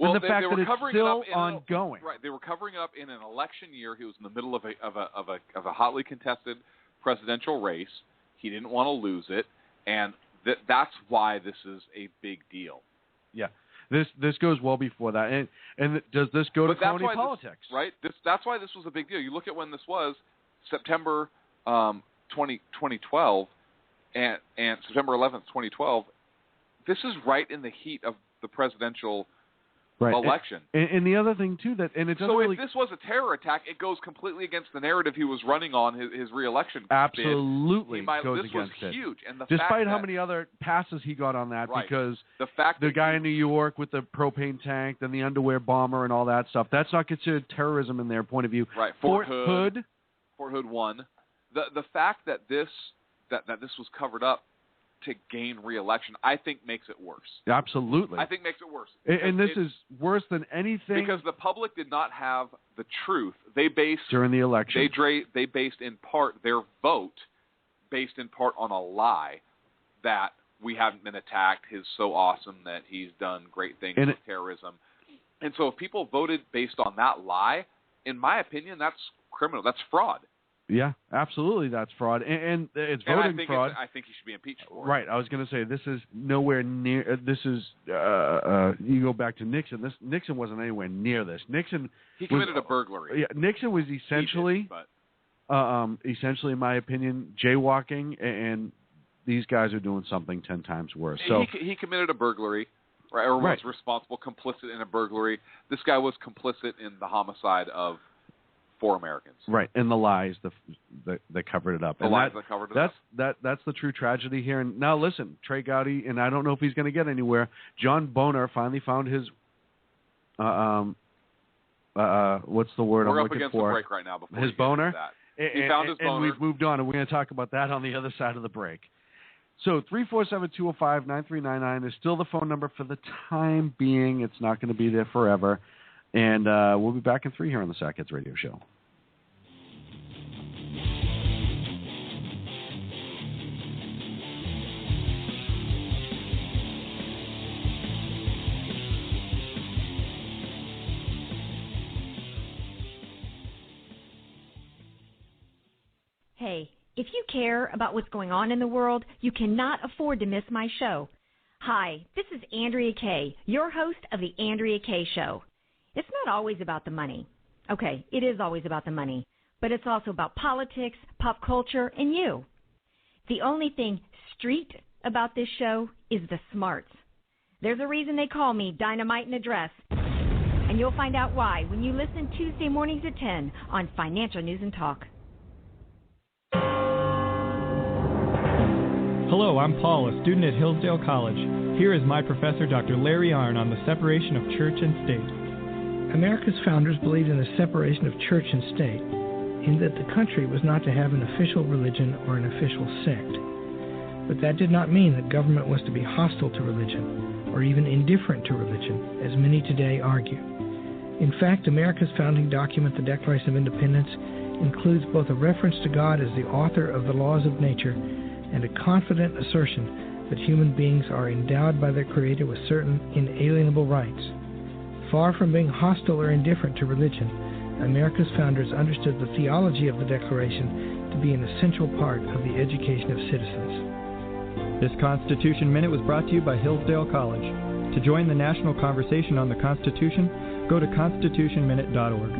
Well,
and the fact that it's still
ongoing. Right, they were covering it up in an election year. He was in the middle of a hotly contested presidential race. He didn't want to lose it, and that's why this is a big deal.
Yeah, this goes well before that. And does this go to crony politics?
That's why this was a big deal. You look at when this was, September 2012, and September 11th, 2012. This is right in the heat of the presidential election.
And the other thing, too, that and it doesn't
if this was a terror attack, it goes completely against the narrative he was running on his re-election.
Absolutely goes
this
against
was
it.
Huge. And
despite how many other passes he got on that, because the guy in New York with the propane tank, then the underwear bomber and all that stuff, that's not considered terrorism in their point of view.
Right. Fort Hood 1. The fact that this was covered up to gain re-election, I think makes it worse.
Absolutely.
I think makes it worse.
And this is worse than anything.
Because the public did not have the truth. They based
during the election.
They based in part their vote based in part on a lie that we haven't been attacked. He's so awesome that he's done great things with terrorism. And so if people voted based on that lie, in my opinion, that's criminal. That's fraud.
Yeah, absolutely, that's fraud, and it's voting fraud.
I think he should be impeached for it.
Right, I was going to say this is nowhere near. This is you go back to Nixon. Nixon wasn't anywhere near this.
He committed a burglary.
Yeah, Nixon was essentially, essentially, in my opinion, jaywalking, and these guys are doing something 10 times worse. So
he committed a burglary, right, or was responsible, complicit in a burglary. This guy was complicit in the homicide of 4 Americans.
Right, and the lies that covered it up.
The lies that covered it up.
That's the true tragedy here. And now listen, Trey Gowdy, and I don't know if he's going to get anywhere. John Boner finally found his what's the word
We're
I'm
up
looking
against
for?
The break right now. Before
his boner.
He found his boner.
And we've moved on, and we're going to talk about that on the other side of the break. So 347-205-9399 is still the phone number for the time being. It's not going to be there forever. And we'll be back in 3 here on the Sackheads Radio Show.
Hey, if you care about what's going on in the world, you cannot afford to miss my show. Hi, this is Andrea Kaye, your host of The Andrea Kaye Show. It's not always about the money. Okay, it is always about the money, but it's also about politics, pop culture, and you. The only thing street about this show is the smarts. There's a reason they call me Dynamite in a Dress, and you'll find out why when you listen Tuesday mornings at 10 on Financial News and Talk.
Hello, I'm Paul, a student at Hillsdale College. Here is my professor, Dr. Larry Arnn, on the separation of church and state.
America's founders believed in the separation of church and state, in that the country was not to have an official religion or an official sect. But that did not mean that government was to be hostile to religion, or even indifferent to religion, as many today argue. In fact, America's founding document, the Declaration of Independence, includes both a reference to God as the author of the laws of nature and a confident assertion that human beings are endowed by their Creator with certain inalienable rights. Far from being hostile or indifferent to religion, America's founders understood the theology of the Declaration to be an essential part of the education of citizens.
This Constitution Minute was brought to you by Hillsdale College. To join the national conversation on the Constitution, go to constitutionminute.org.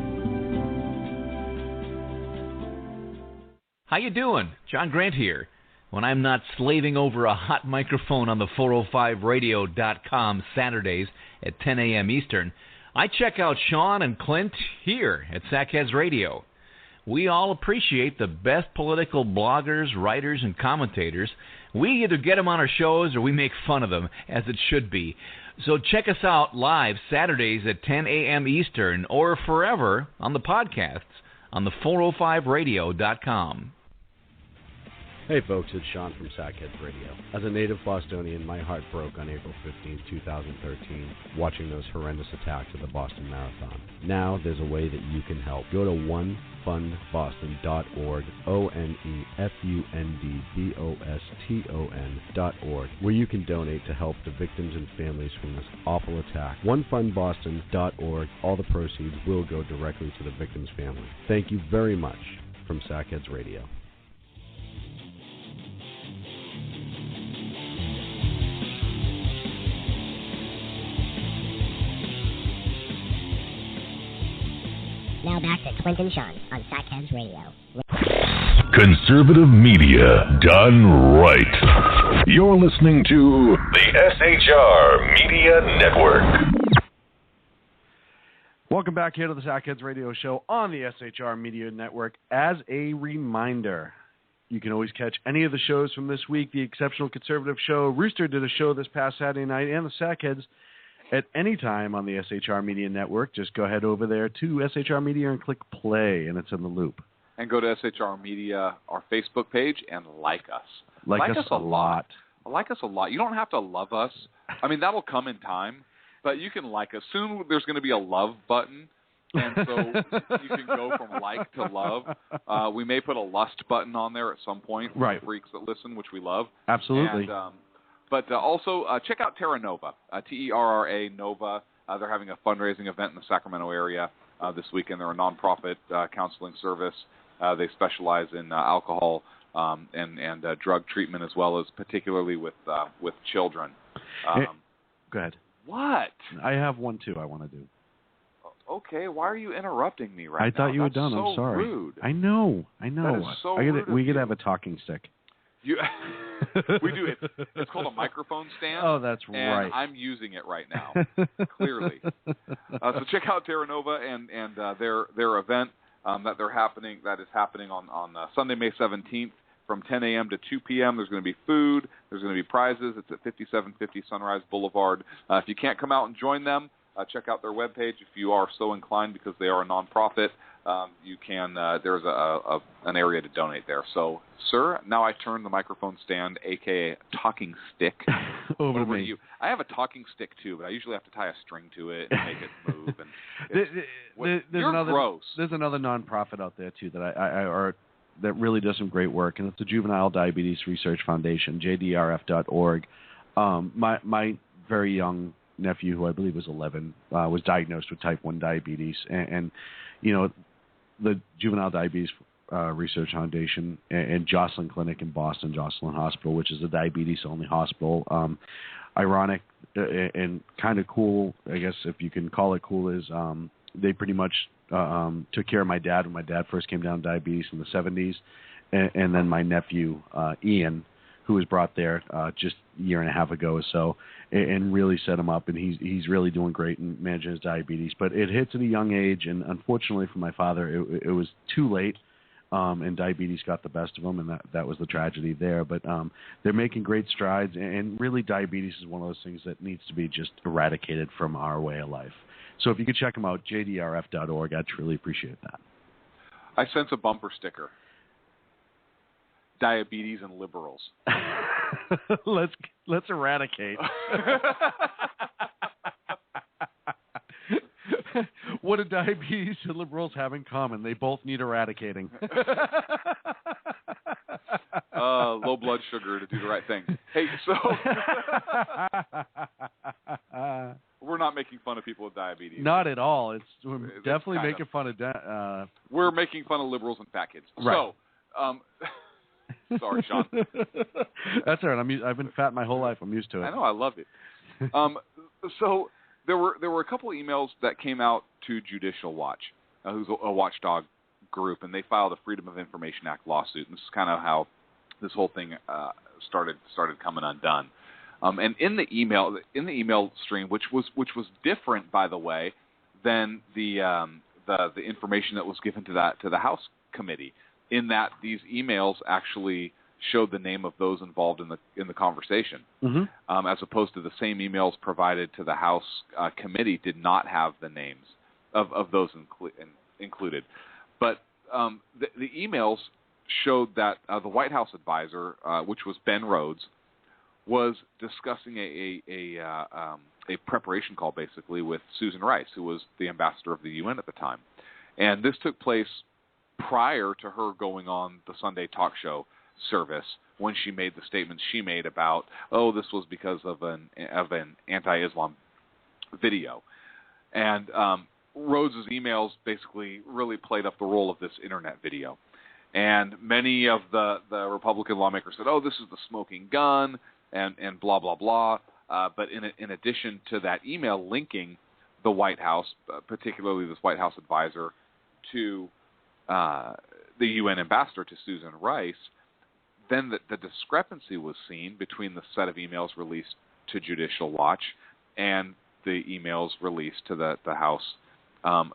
How you doing? John Grant here. When I'm not slaving over a hot microphone on the 405radio.com Saturdays at 10 a.m. Eastern, I check out Sean and Clint here at Sackheads Radio. We all appreciate the best political bloggers, writers, and commentators. We either get them on our shows or we make fun of them, as it should be. So check us out live Saturdays at 10 a.m. Eastern or forever on the podcasts on the 405radio.com.
Hey folks, it's Sean from Sackheads Radio. As a native Bostonian, my heart broke on April 15, 2013, watching those horrendous attacks at the Boston Marathon. Now there's a way that you can help. Go to onefundboston.org, onefundboston.org, where you can donate to help the victims and families from this awful attack. Onefundboston.org, all the proceeds will go directly to the victims' family. Thank you very much from Sackheads Radio.
Now back to Clint and Sean on Sackheads Radio.
Conservative media done right. You're listening to the SHR Media Network.
Welcome back here to the Sackheads Radio Show on the SHR Media Network. As a reminder, you can always catch any of the shows from this week. The Exceptional Conservative Show, Rooster did a show this past Saturday night, and the Sackheads at any time on the SHR Media Network. Just go ahead over there to SHR Media and click play, and it's in the loop.
And go to SHR Media, our Facebook page, and like us.
Like us a lot.
Like us a lot. You don't have to love us. I mean, that'll come in time, but you can like us. Soon there's going to be a love button, and so you can go from like to love. We may put a lust button on there at some point for the freaks that listen, which we love.
Absolutely.
And, but also check out Terra Nova, Terra Nova. They're having a fundraising event in the Sacramento area this weekend. They're a nonprofit counseling service. They specialize in alcohol and drug treatment, as well as particularly with children.
Go ahead.
What?
I have one too I want to do.
Okay, why are you interrupting me right now?
I thought you were done.
So
I'm sorry.
Rude.
I know.
That is so rude.
We could have a talking stick.
We do it. It's called a microphone stand.
Oh, that's
and
right.
I'm using it right now, clearly. So check out Terra Nova and their event that is happening on Sunday, May 17th from 10 a.m. to 2 p.m. There's going to be food. There's going to be prizes. It's at 5750 Sunrise Boulevard. If you can't come out and join them, check out their webpage if you are so inclined, because they are a nonprofit. you can. There's an area to donate there. So, sir, now I turn the microphone stand, aka talking stick,
over to me.
you. I have a talking stick too, but I usually have to tie a string to it and make it move. And you're gross.
There's another nonprofit out there too that that really does some great work, and it's the Juvenile Diabetes Research Foundation, JDRF.org. My very young nephew, who I believe was 11, was diagnosed with type 1 diabetes, and the Juvenile Diabetes Research Foundation and Joslin Clinic in Boston, Joslin Hospital, which is a diabetes-only hospital. Ironic and kind of cool, I guess if you can call it cool, is they pretty much took care of my dad when my dad first came down with diabetes in the 70s, and then my nephew, Ian, who was brought there just a year and a half ago or so, and really set him up, and he's really doing great in managing his diabetes. But it hits at a young age, and unfortunately for my father, it was too late, and diabetes got the best of him, and that was the tragedy there. But they're making great strides, and really diabetes is one of those things that needs to be just eradicated from our way of life. So if you could check them out, jdrf.org, I'd truly appreciate that.
I sense a bumper sticker. Diabetes and liberals.
Let's eradicate. What do diabetes and liberals have in common? They both need eradicating.
Low blood sugar to do the right thing. Hey, so we're not making fun of people with diabetes.
Not at all. We're definitely making fun of.
We're making fun of liberals and fat kids.
Right.
So, sorry, Sean.
That's all right. I've been fat my whole life. I'm used to it.
I know. I love it. So there were a couple of emails that came out to Judicial Watch, who's a watchdog group, and they filed a Freedom of Information Act lawsuit. And this is kind of how this whole thing started coming undone. And in the email stream, which was different, by the way, than the information that was given to the House committee, in that these emails actually showed the name of those involved in the conversation, as opposed to the same emails provided to the House committee did not have the names of those included. But the emails showed that the White House advisor, which was Ben Rhodes, was discussing a preparation call, basically, with Susan Rice, who was the ambassador of the UN at the time. And this took place prior to her going on the Sunday talk show service, when she made the statements she made about, this was because of an anti-Islam video. And Rhodes' emails basically really played up the role of this internet video. And many of the Republican lawmakers said, this is the smoking gun, and blah, blah, blah. But in addition to that email linking the White House, particularly this White House advisor, to the UN ambassador, to Susan Rice, then the discrepancy was seen between the set of emails released to Judicial Watch and the emails released to the House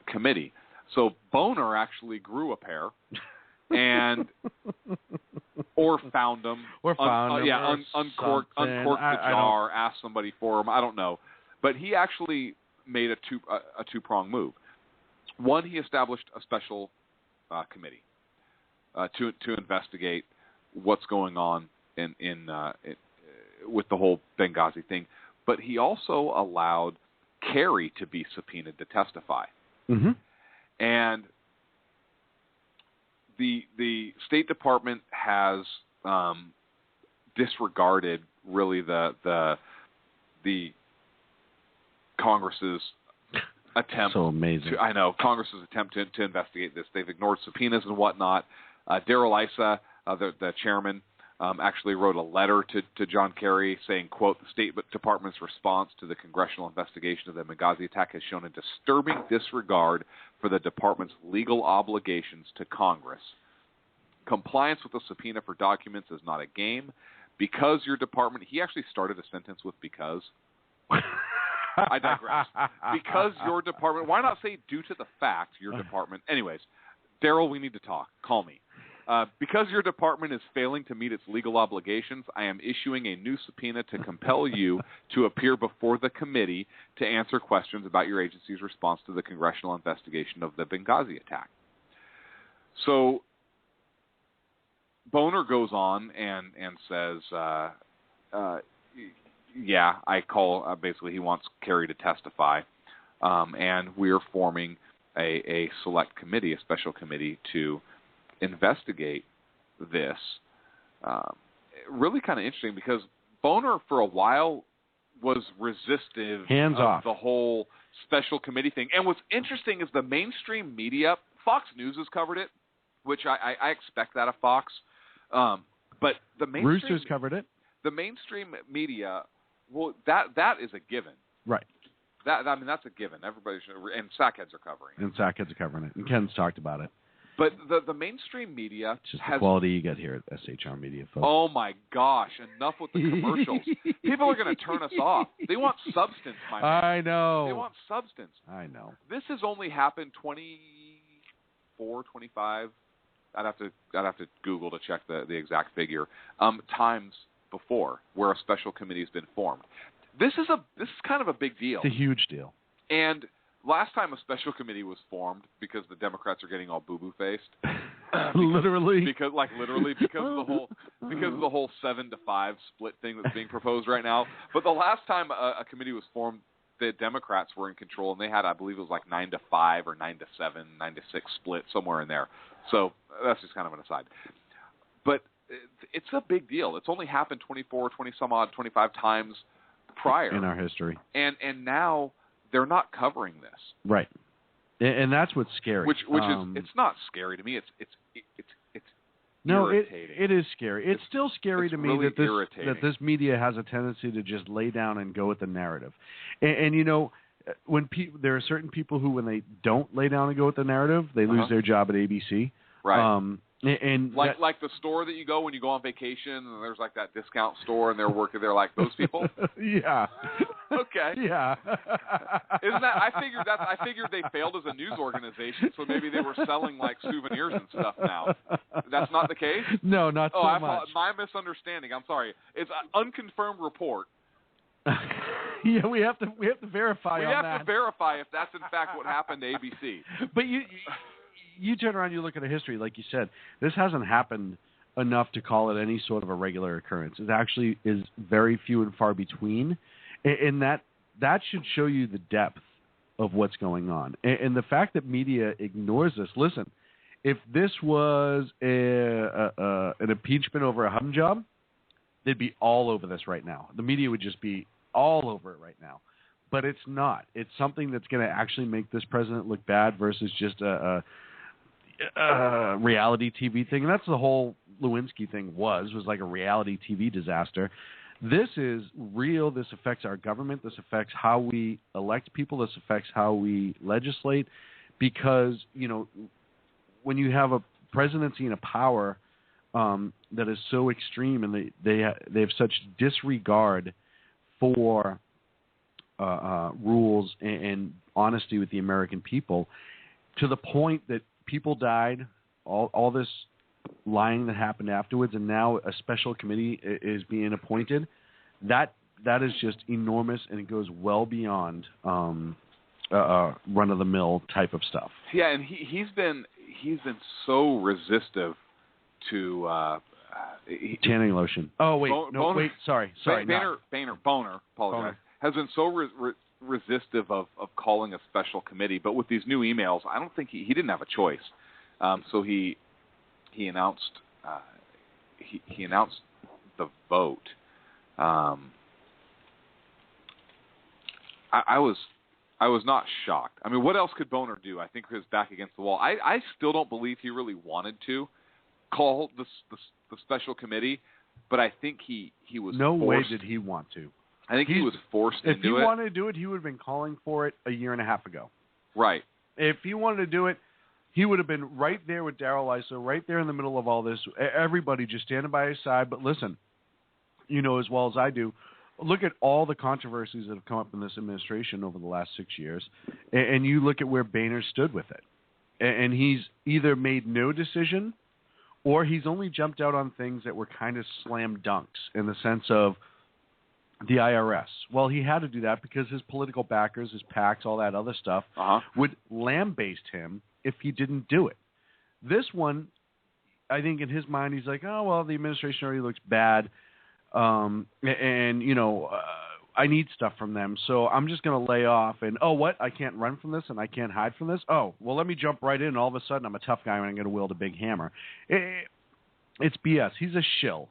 committee. So Boner actually grew a pair, and or found them, uncorked the jar, asked somebody for them. I don't know, but he actually made a two-pronged move. One, he established a special committee to investigate what's going on in with the whole Benghazi thing, but he also allowed Kerry to be subpoenaed to testify. And the State Department has disregarded really the Congress's attempt.
So amazing.
Congress's attempt to investigate this. They've ignored subpoenas and whatnot. Daryl Issa, the chairman, actually wrote a letter to John Kerry saying, quote, "The State Department's response to the congressional investigation of the Benghazi attack has shown a disturbing disregard for the department's legal obligations to Congress. Compliance with the subpoena for documents is not a game. Because your department," he actually started a sentence with "because." I digress. Because your department, why not say due to the fact your department, anyways, Daryl, we need to talk. Call me. Because your department is failing to meet its legal obligations, I am issuing a new subpoena to compel you to appear before the committee to answer questions about your agency's response to the congressional investigation of the Benghazi attack. So Boner goes on and says, yeah, I call, basically he wants Kerry to testify, and we're forming a select committee, a special committee to investigate this. Really kind of interesting because Boner for a while was resistive
Hands
of
off
the whole special committee thing. And what's interesting is the mainstream media, Fox News has covered it, which I expect that of Fox. But the mainstream
Roosters covered it.
The mainstream media, well, that is a given.
Right.
That's a given. Everybody should, and Sackheads are covering it.
And Sackheads are covering it. And Ken's talked about it.
But the mainstream media
It's just
has
the quality you get here at SHR Media, folks.
Oh my gosh! Enough with the commercials. People are going to turn us off. They want substance, my man.
I know.
They want substance.
I know.
This has only happened 24, 25. I'd have to Google to check the exact figure. Times before where a special committee has been formed. This is kind of a big deal.
It's a huge deal.
And last time a special committee was formed, because the Democrats are getting all boo-boo faced.
Literally.
Because of the whole 7-5 split thing that's being proposed right now. But the last time a committee was formed, the Democrats were in control, and they had, I believe it was like 9-5 or 9-7, 9-6 split, somewhere in there. So that's just kind of an aside. But it's a big deal. It's only happened 24, 20-some-odd, 25 times prior.
In our history.
And now they're not covering this.
Right. And that's what's scary.
Which is, it's not scary to me. It's
no,
irritating.
it is scary. It's still scary to me
really
that this media has a tendency to just lay down and go with the narrative. And you know, when there are certain people who, when they don't lay down and go with the narrative, they lose their job at ABC.
Right.
And
like the store that you go when you go on vacation, and there's like that discount store, and they're working there, like those people.
Yeah.
Okay.
Yeah.
Isn't that? I figured they failed as a news organization, so maybe they were selling like souvenirs and stuff now. That's not the case?
No, not so much.
My misunderstanding. I'm sorry. It's an unconfirmed report.
Yeah, we have to verify.
We have to verify if that's in fact what happened to ABC.
But you turn around, you look at a history, like you said, this hasn't happened enough to call it any sort of a regular occurrence. It actually is very few and far between, and that should show you the depth of what's going on. And the fact that media ignores this. Listen, if this was an impeachment over a hum job, they'd be all over this right now. The media would just be all over it right now. But it's not. It's something that's going to actually make this president look bad versus just a reality TV thing. And that's the whole Lewinsky thing was like a reality TV disaster. This is real. This affects our government. This affects how we elect people. This affects how we legislate, because, you know, when you have a presidency and a power that is so extreme, and they have such disregard for rules and honesty with the American people, to the point that people died, all this lying that happened afterwards, and now a special committee is being appointed. That is just enormous, and it goes well beyond run-of-the-mill type of stuff.
Yeah, and he's been so resistive to
tanning lotion. Oh wait,
Boner,
sorry.
Boner, apologize. Has been so resistive of calling a special committee, but with these new emails, I don't think he didn't have a choice. So he announced he announced the vote. I was not shocked. I mean, what else could Boner do? I think he was back against the wall. I still don't believe he really wanted to call the special committee, but I think he was
no
forced.
way did he want to.
I think he was forced to do it.
If he wanted to do it, he would have been calling for it a year and a half ago.
Right.
If he wanted to do it, he would have been right there with Darrell Issa, right there in the middle of all this. Everybody just standing by his side. But listen, you know as well as I do, look at all the controversies that have come up in this administration over the last 6 years, and you look at where Boehner stood with it. And he's either made no decision, or he's only jumped out on things that were kind of slam dunks in the sense of the IRS. Well, he had to do that because his political backers, his PACs, all that other stuff would lambaste him if he didn't do it. This one, I think in his mind, he's like, oh, well, the administration already looks bad. And I need stuff from them. So I'm just going to lay off. And, oh, what? I can't run from this and I can't hide from this? Oh, well, let me jump right in. All of a sudden, I'm a tough guy and I'm going to wield a big hammer. It's BS. He's a shill.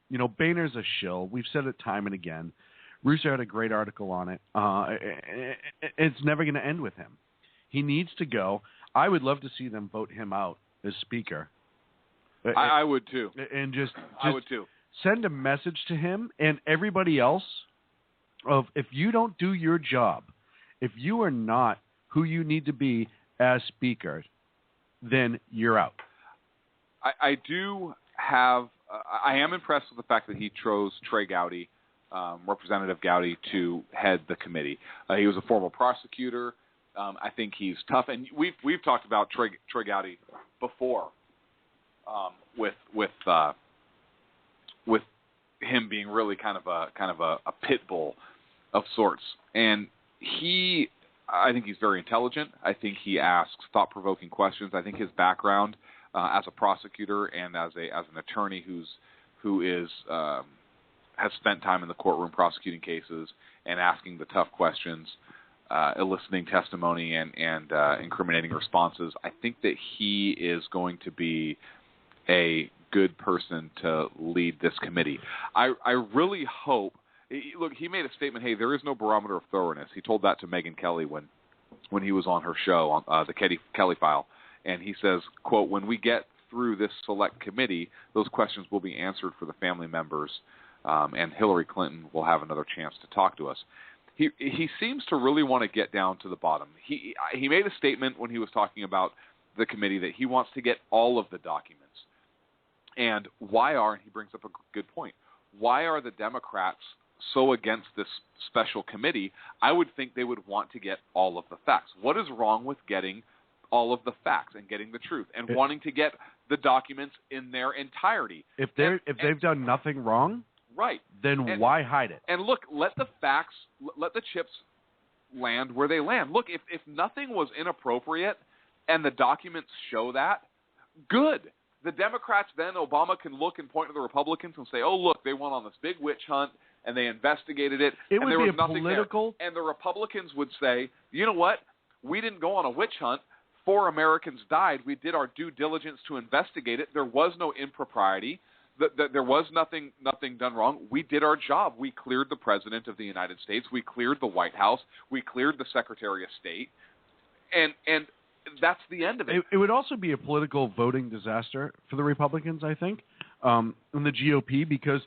Boehner's a shill. We've said it time and again. Russo had a great article on it. It's never going to end with him. He needs to go. I would love to see them vote him out as speaker.
I would too.
And just
I would too.
Send a message to him and everybody else of, if you don't do your job, if you are not who you need to be as speaker, then you're out.
I do have I am impressed with the fact that he chose Trey Gowdy, Representative Gowdy, to head the committee. He was a former prosecutor. I think he's tough, and we've talked about Trey Gowdy before, with him being really kind of a pit bull of sorts. And I think he's very intelligent. I think he asks thought-provoking questions. I think his background as a prosecutor and as an attorney who has spent time in the courtroom prosecuting cases and asking the tough questions, eliciting testimony and incriminating responses, I think that he is going to be a good person to lead this committee. I really hope. Look, he made a statement. Hey, there is no barometer of thoroughness. He told that to Megyn Kelly when he was on her show on the Kelly File, and he says, "quote When we get through this select committee, those questions will be answered for the family members, and Hillary Clinton will have another chance to talk to us." He seems to really want to get down to the bottom. He made a statement when he was talking about the committee that he wants to get all of the documents. And he brings up a good point, why are the Democrats so against this special committee? I would think they would want to get all of the facts. What is wrong with getting all of the facts and getting the truth and wanting to get the documents in their entirety? If
they've done nothing wrong,
right,
then why hide it?
And look, let the facts, let the chips land where they land. Look, if nothing was inappropriate and the documents show that, good. The Democrats, then Obama can look and point to the Republicans and say, oh, look, they went on this big witch hunt and they investigated it, and there was nothing there. And the Republicans would say, you know what? We didn't go on a witch hunt. 4 Americans died. We did our due diligence to investigate it. There was no impropriety. There was nothing done wrong. We did our job. We cleared the President of the United States. We cleared the White House. We cleared the Secretary of State. And that's the end of it.
It would also be a political voting disaster for the Republicans, I think, and the GOP, because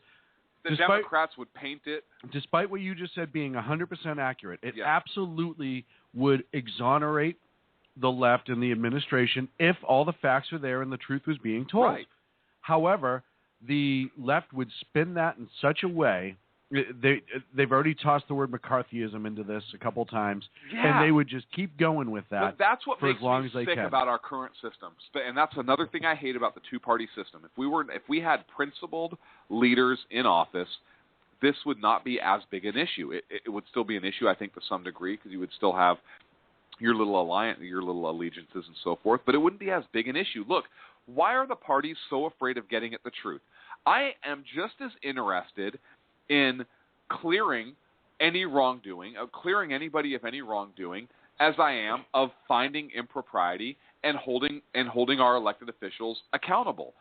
the Democrats would paint it.
Despite what you just said being 100% accurate, it absolutely would exonerate the left and the administration if all the facts are there and the truth was being told.
Right.
However, the left would spin that in such a way. They've already tossed the word McCarthyism into this a couple times, and they would just keep going with that.
But that's what
for
makes
as long
me
as they
sick
can.
about our current system, and that's another thing I hate about the two-party system. If we had principled leaders in office, this would not be as big an issue. It would still be an issue, I think, to some degree, because you would still have your little allegiances and so forth, but it wouldn't be as big an issue. Look, why are the parties so afraid of getting at the truth? I am just as interested in clearing any wrongdoing, of clearing anybody of any wrongdoing, as I am of finding impropriety and holding our elected officials accountable.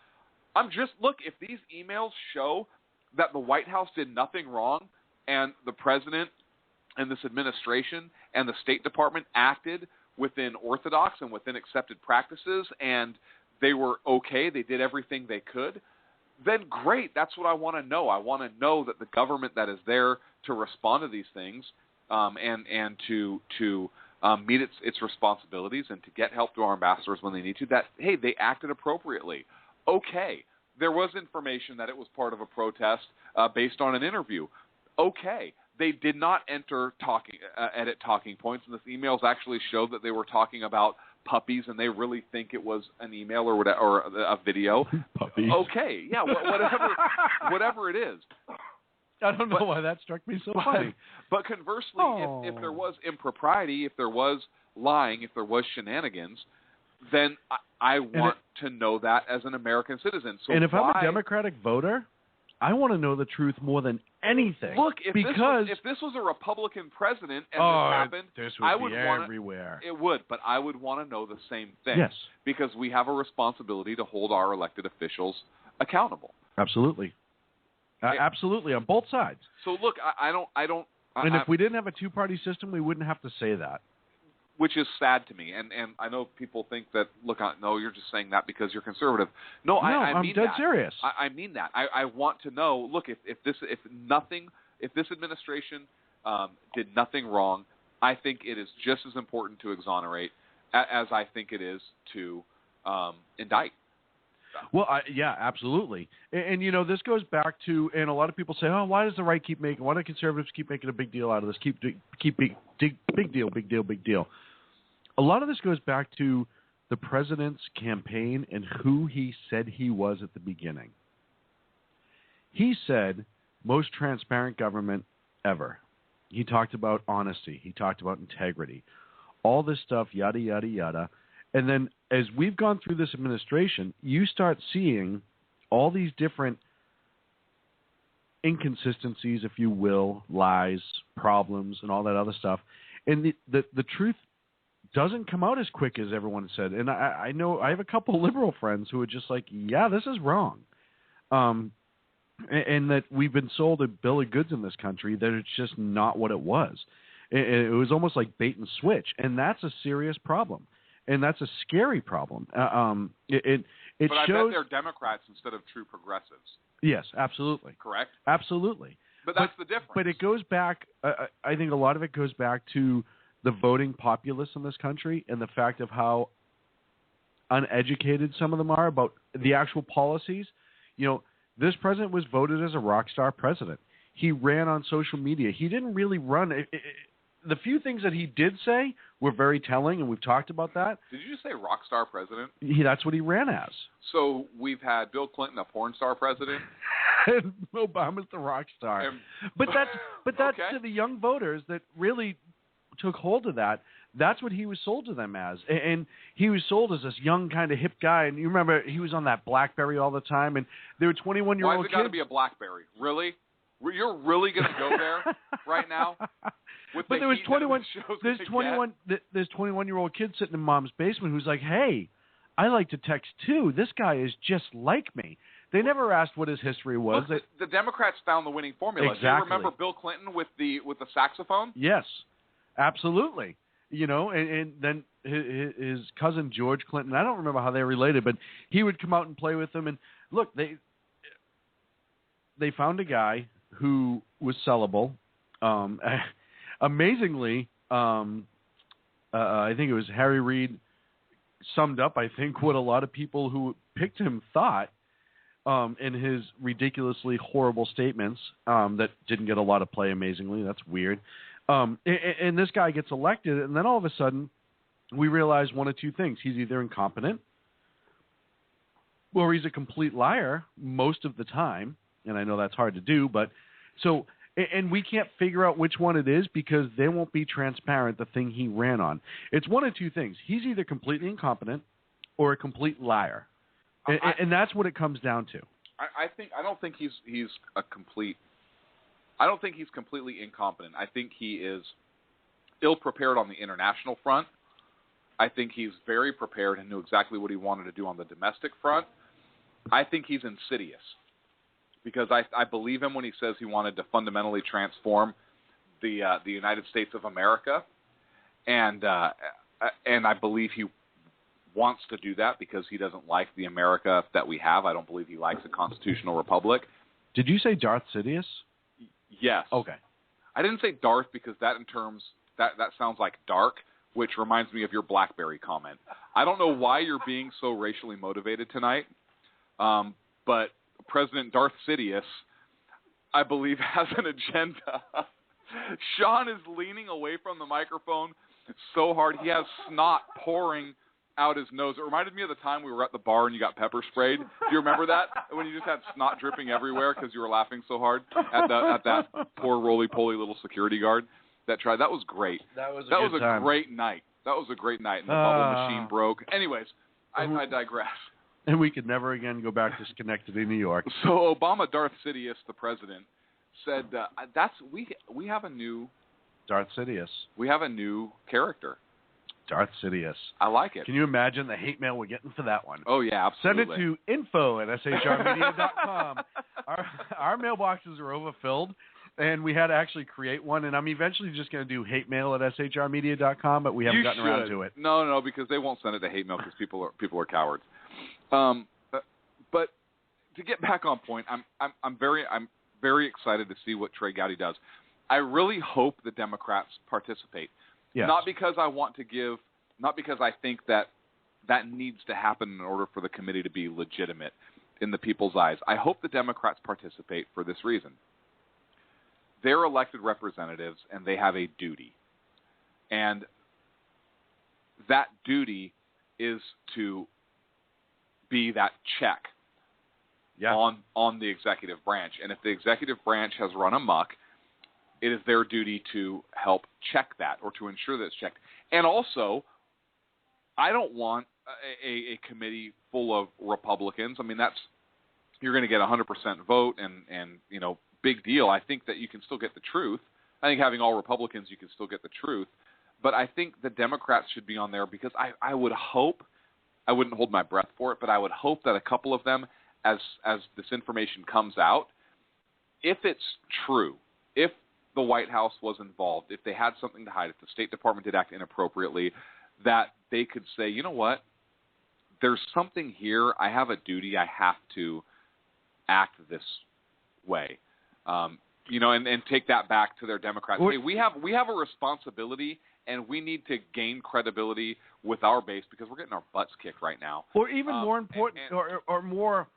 Look, if these emails show that the White House did nothing wrong and the president and this administration and the State Department acted within orthodox and within accepted practices and they were okay, they did everything they could, then great. That's what I want to know. I want to know that the government that is there to respond to these things and to meet its responsibilities and to get help to our ambassadors when they need to, that, hey, they acted appropriately. Okay. There was information that it was part of a protest based on an interview. Okay. They did not edit talking points, and the emails actually showed that they were talking about puppies, and they really think it was an email or a video.
Puppies.
Okay, yeah, whatever it is.
I don't know why that struck me so funny.
But conversely, if there was impropriety, if there was lying, if there was shenanigans, then I want to know that as an American citizen. So
and if I'm a Democratic voter, I want to know the truth more than anything.
Look, if
because
this was a Republican president and
this
happened,
this would
I would
be
want
everywhere.
It would, but I would want to know the same thing.
Yes.
Because we have a responsibility to hold our elected officials accountable.
Absolutely. Absolutely, on both sides.
So look, I don't.
And if we didn't have a two-party system, we wouldn't have to say that.
Which is sad to me, and I know people think that. Look, no, you're just saying that because you're conservative. No, I mean
dead
that.
serious.
I mean that. I want to know. Look, if this administration did nothing wrong, I think it is just as important to exonerate as I think it is to indict.
Well, yeah, absolutely. And this goes back to, and a lot of people say, oh, why does the right why do conservatives keep making a big deal out of this? Big deal. A lot of this goes back to the president's campaign and who he said he was at the beginning. He said, most transparent government ever. He talked about honesty. He talked about integrity. All this stuff, yada, yada, yada. And then as we've gone through this administration, you start seeing all these different inconsistencies, if you will, lies, problems, and all that other stuff. And the truth doesn't come out as quick as everyone said. And I know I have a couple liberal friends who are just like, yeah, this is wrong. And that we've been sold a bill of goods in this country that it's just not what it was. It was almost like bait and switch. And that's a serious problem. And that's a scary problem.
But I bet
shows
they're Democrats instead of true progressives.
Yes, absolutely.
Correct?
Absolutely.
But that's the difference.
But it goes back, I think a lot of it goes back to the voting populace in this country and the fact of how uneducated some of them are about the actual policies. This president was voted as a rock star president. He ran on social media. He didn't really run. The few things that he did say were very telling, and we've talked about that.
Did you just say rock star president?
That's what he ran as.
So we've had Bill Clinton, a porn star president.
And Obama's the rock star. But that's
okay.
To the young voters that really took hold of that. That's what he was sold to them as. And he was sold as this young kind of hip guy. And you remember he was on that BlackBerry all the time. And there were 21-year-old kids.
Why has it got to be a BlackBerry? Really? You're really going to go there right now?
But there was 21-year-old kids sitting in mom's basement who's like, hey, I like to text too. This guy is just like me. They never asked what his history was.
Look, the Democrats found the winning formula.
Exactly.
Do you remember Bill Clinton with the saxophone?
Yes, absolutely. And then his cousin George Clinton, I don't remember how they related, but he would come out and play with them. And look, they found a guy who was sellable. Amazingly, I think it was Harry Reid summed up, I think, what a lot of people who picked him thought in his ridiculously horrible statements that didn't get a lot of play, amazingly. That's weird. And this guy gets elected, and then all of a sudden we realize one of two things. He's either incompetent or he's a complete liar most of the time. And I know that's hard to do, but so – and we can't figure out which one it is because they won't be transparent, the thing he ran on. It's one of two things. He's either completely incompetent or a complete liar. And that's what it comes down to.
I don't think he's completely incompetent. I think he is ill-prepared on the international front. I think he's very prepared and knew exactly what he wanted to do on the domestic front. I think he's insidious. Because I believe him when he says he wanted to fundamentally transform the United States of America, and I believe he wants to do that because he doesn't like the America that we have. I don't believe he likes a constitutional republic.
Did you say Darth Sidious?
Yes.
Okay.
I didn't say Darth because that sounds like dark, which reminds me of your BlackBerry comment. I don't know why you're being so racially motivated tonight, but President Darth Sidious, I believe, has an agenda. Sean is leaning away from the microphone so hard. He has snot pouring out his nose. It reminded me of the time we were at the bar and you got pepper sprayed. Do you remember that? When you just had snot dripping everywhere because you were laughing so hard at that poor roly-poly little security guard that tried. That was great.
That was
a great night. That was a great night, and the bubble machine broke. Anyways, I digress.
And we could never again go back to Schenectady, New York.
So Obama, Darth Sidious, the president, said we have a new
Darth Sidious.
We have a new character.
Darth Sidious.
I like it.
Can you imagine the hate mail we're getting for that one?
Oh, yeah, absolutely.
Send it to info@shrmedia.com. Our mailboxes are overfilled, and we had to actually create one, and I'm eventually just going to do hate mail at shrmedia.com, but we haven't gotten around to it.
No, because they won't send it to hate mail because people are cowards. But to get back on point, I'm very excited to see what Trey Gowdy does. I really hope the Democrats participate.
Yes.
Not because I think that needs to happen in order for the committee to be legitimate in the people's eyes. I hope the Democrats participate for this reason. They're elected representatives, and they have a duty. And that duty is to be that check on the executive branch. And if the executive branch has run amok, it is their duty to help check that or to ensure that it's checked. And also, I don't want a committee full of Republicans. I mean, you're going to get 100% vote and big deal. I think that you can still get the truth. I think having all Republicans, you can still get the truth. But I think the Democrats should be on there because I would hope, I wouldn't hold my breath for it, but I would hope that a couple of them, as this information comes out, if it's true, if the White House was involved, if they had something to hide, if the State Department did act inappropriately, that they could say, you know what, there's something here. I have a duty. I have to act this way. And take that back to their Democrats. Hey, we have a responsibility, and we need to gain credibility with our base because we're getting our butts kicked right now.
Or even more important, or more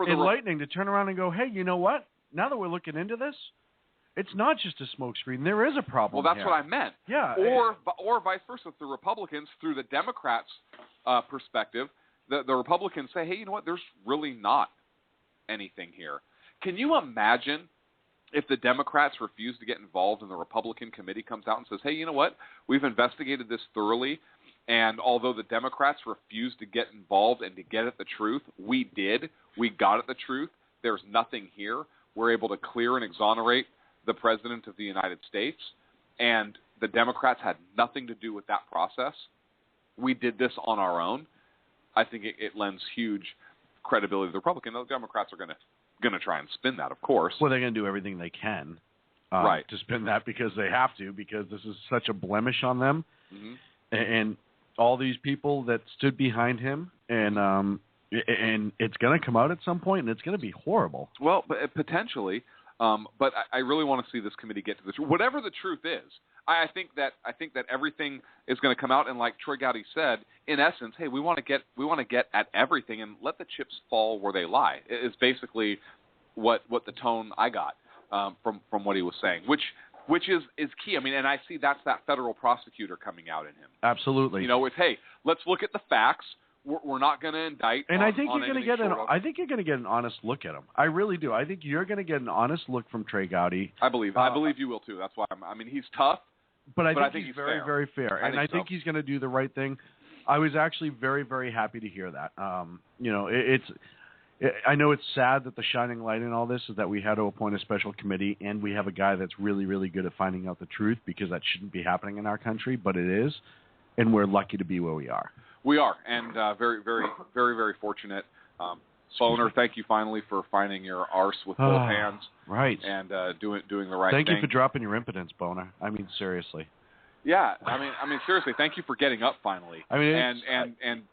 enlightening, to turn around and go, hey, you know what? Now that we're looking into this, it's not just a smokescreen. There is a problem.
Well, that's what I meant.
Yeah.
Or vice versa. If the Republicans, through the Democrats' perspective, the Republicans say, hey, you know what? There's really not anything here. Can you imagine if the Democrats refuse to get involved and the Republican committee comes out and says, hey, you know what? We've investigated this thoroughly, and although the Democrats refused to get involved and to get at the truth, we did. We got at the truth. There's nothing here. We're able to clear and exonerate the President of the United States, and the Democrats had nothing to do with that process. We did this on our own. I think it lends huge credibility to the Republicans. The Democrats are going to try and spin that, of course.
Well, they're going to do everything they can to spin that because they have to, because this is such a blemish on them.
Mm-hmm.
And all these people that stood behind him, and it's going to come out at some point, and it's going to be horrible.
Well, potentially. But I really want to see this committee get to the truth. Whatever the truth is, I think that everything is going to come out. And like Troy Gowdy said, in essence, hey, we want to get at everything and let the chips fall where they lie. Is basically what the tone I got from what he was saying, which is key. I mean, and I see that's that federal prosecutor coming out in him.
Absolutely.
It's hey, let's look at the facts. We're not going to indict.
And I think you're going to get an honest look at him. I really do. I think you're going to get an honest look from Trey Gowdy.
I believe you will too. That's why he's tough.
But I think he's very, very fair. And I think he's going to do the right thing. I was actually very, very happy to hear that. I know it's sad that the shining light in all this is that we had to appoint a special committee, and we have a guy that's really, really good at finding out the truth, because that shouldn't be happening in our country, but it is, and we're lucky to be where we are.
We are, and very, very, very, very fortunate. Boner, thank you finally for finding your arse with both hands.
Right.
And doing the right thing.
Thank you for dropping your impotence, Boner. I mean, seriously.
Yeah, I mean, seriously, thank you for getting up finally.
I mean,
and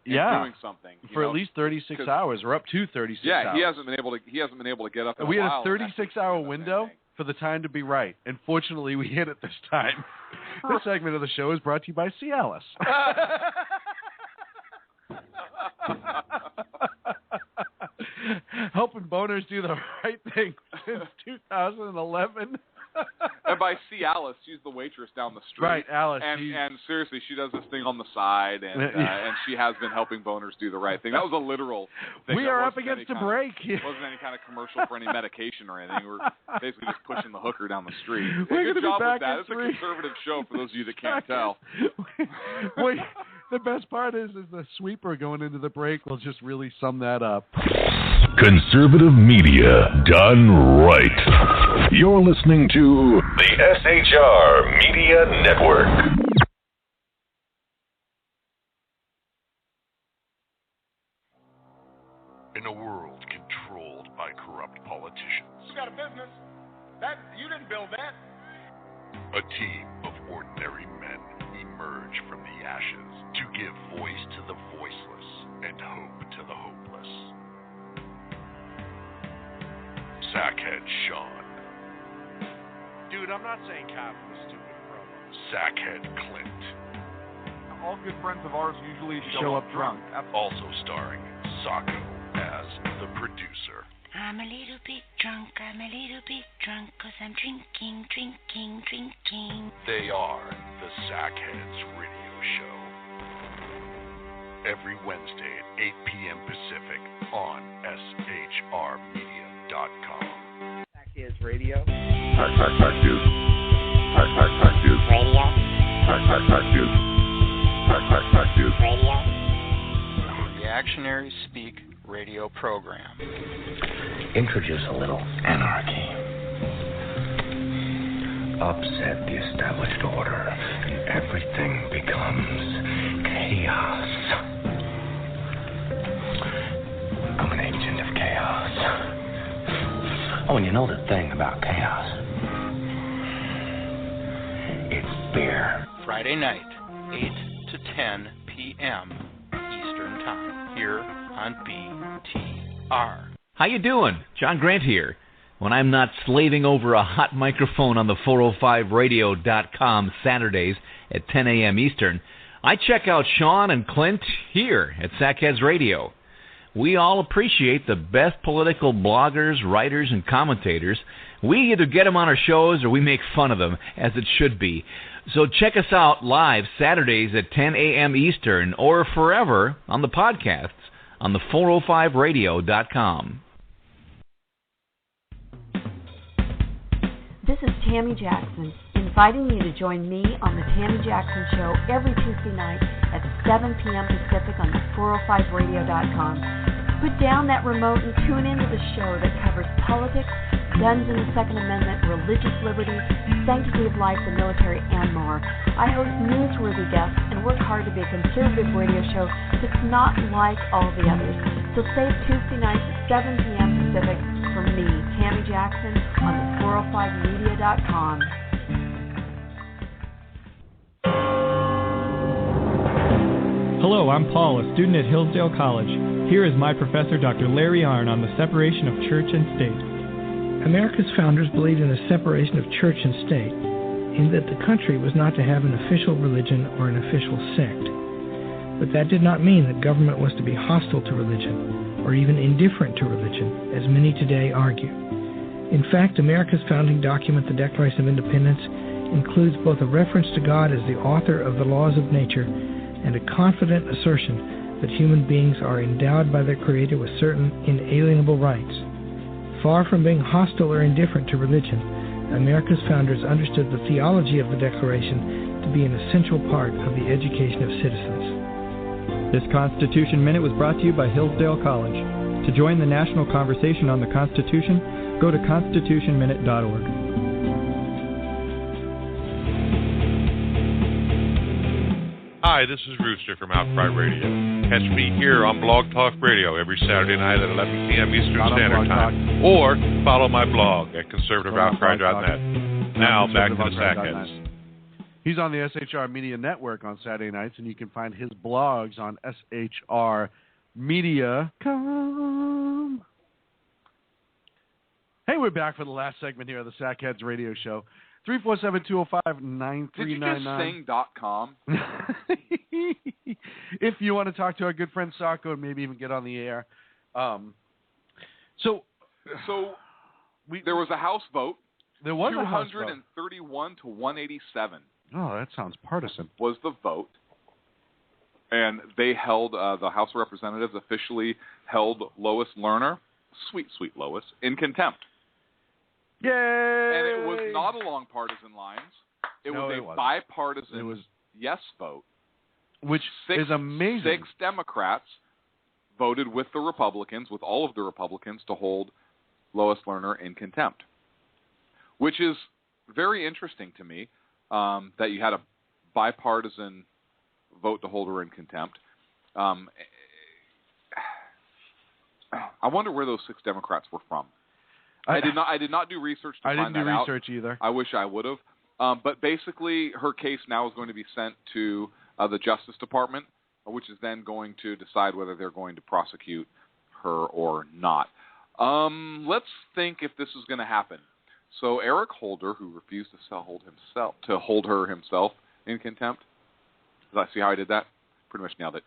doing
something
for at least 36 hours. We're up to 36 hours.
Yeah, he hasn't been able to get up.
We had a 36-hour window for the time to be right, and fortunately, we hit it this time. This segment of the show is brought to you by Cialis. Helping boners do the right thing since 2011.
And by see Alice, she's the waitress down the street.
Right, Alice.
And seriously, she does this thing on the side, and she has been helping boners do the right thing. That was a literal thing.
We are up against a break.
It wasn't any kind of commercial for any medication or anything. We're basically just pushing the hooker down the street.
We're
Good
gonna
job
be back
with that.
in
It's a
3
conservative show for those of you that can't tell.
Wait, the best part is the sweeper going into the break will just really sum that up.
Conservative media done right. You're listening to the SHR Media Network. In a world controlled by corrupt politicians,
You got a business. You didn't build that.
a team of ordinary men emerge from the ashes to give voice to the voiceless and hope to the hopeless. Sackhead Sean,
Dude, I'm not saying capitalists stupid, bro.
Sackhead Clint,
All good friends of ours usually
show up drunk.
also starring Sacco as the producer.
I'm a little bit drunk, 'cause I'm drinking.
They are the Sackheads Radio Show. Every Wednesday at 8 p.m. Pacific on SHRmedia.com.
Sackheads Radio.
Reactionaries Speak radio program.
Introduce a little anarchy. Upset the established order, and everything becomes chaos. I'm an agent of chaos. Oh, and you know the thing about chaos? It's beer.
Friday night, 8 to 10 p.m. Eastern Time, here on BTR.
How you doing? John Grant here. When I'm not slaving over a hot microphone on the 405radio.com Saturdays at 10 a.m. Eastern, I check out Sean and Clint here at Sackheads Radio. We all appreciate the best political bloggers, writers, and commentators. We either get them on our shows or we make fun of them, as it should be. So check us out live Saturdays at 10 a.m. Eastern or forever on the podcasts on the 405radio.com.
This is Tammy Jackson, inviting you to join me on the Tammy Jackson Show every Tuesday night at 7 p.m. Pacific on the 405radio.com. Put down that remote and tune into the show that covers politics, guns and the Second Amendment, religious liberties, sanctity of life, the military, and more. I host newsworthy guests and work hard to be a conservative radio show that's not like all the others. So save Tuesday nights at 7 p.m. Pacific for me, Tammy Jackson, on the 405media.com.
Hello, I'm Paul, a student at Hillsdale College. Here is my professor, Dr. Larry Arnn, on the separation of church and state.
America's founders believed in a separation of church and state, in that the country was not to have an official religion or an official sect. But that did not mean that government was to be hostile to religion, or even indifferent to religion, as many today argue. In fact, America's founding document, the Declaration of Independence, includes both a reference to God as the author of the laws of nature and a confident assertion that human beings are endowed by their Creator with certain inalienable rights. Far from being hostile or indifferent to religion, America's founders understood the theology of the Declaration to be an essential part of the education of citizens.
This Constitution Minute was brought to you by Hillsdale College. To join the national conversation on the Constitution, go to constitutionminute.org.
Hi, this is Rooster from Outcry Radio. Catch me here on Blog Talk Radio every Saturday night at 11 p.m. Eastern Standard Time. Or follow my blog at conservativeoutcry.net. Now, back to the Sackheads.
He's on the SHR Media Network on Saturday nights, and you can find his blogs on shrmedia.com. Hey, we're back for the last segment here of the Sackheads Radio Show. 347-205-9399.
Did you just sing .com?
If you want to talk to our good friend Sacco and maybe even get on the air.
So there was a House vote
There was a House vote.
231 to 187.
Oh, that sounds partisan.
Was the vote. And they held, the House of Representatives officially held Lois Lerner, sweet Lois, in contempt.
Yay!
And it was not along partisan lines. It was a bipartisan yes vote.
Which is amazing.
6 Democrats voted with the Republicans, with all of the Republicans, to hold Lois Lerner in contempt. Which is very interesting to me, that you had a bipartisan vote to hold her in contempt. I wonder where those 6 Democrats were from. I did not do research to find that out.
I didn't do research either.
I wish I would have. But basically, her case now is going to be sent to the Justice Department, which is then going to decide whether they're going to prosecute her or not. Let's think if this is going to happen. So Eric Holder, who refused to hold her himself in contempt. Did I see how I did that? Pretty much nailed it.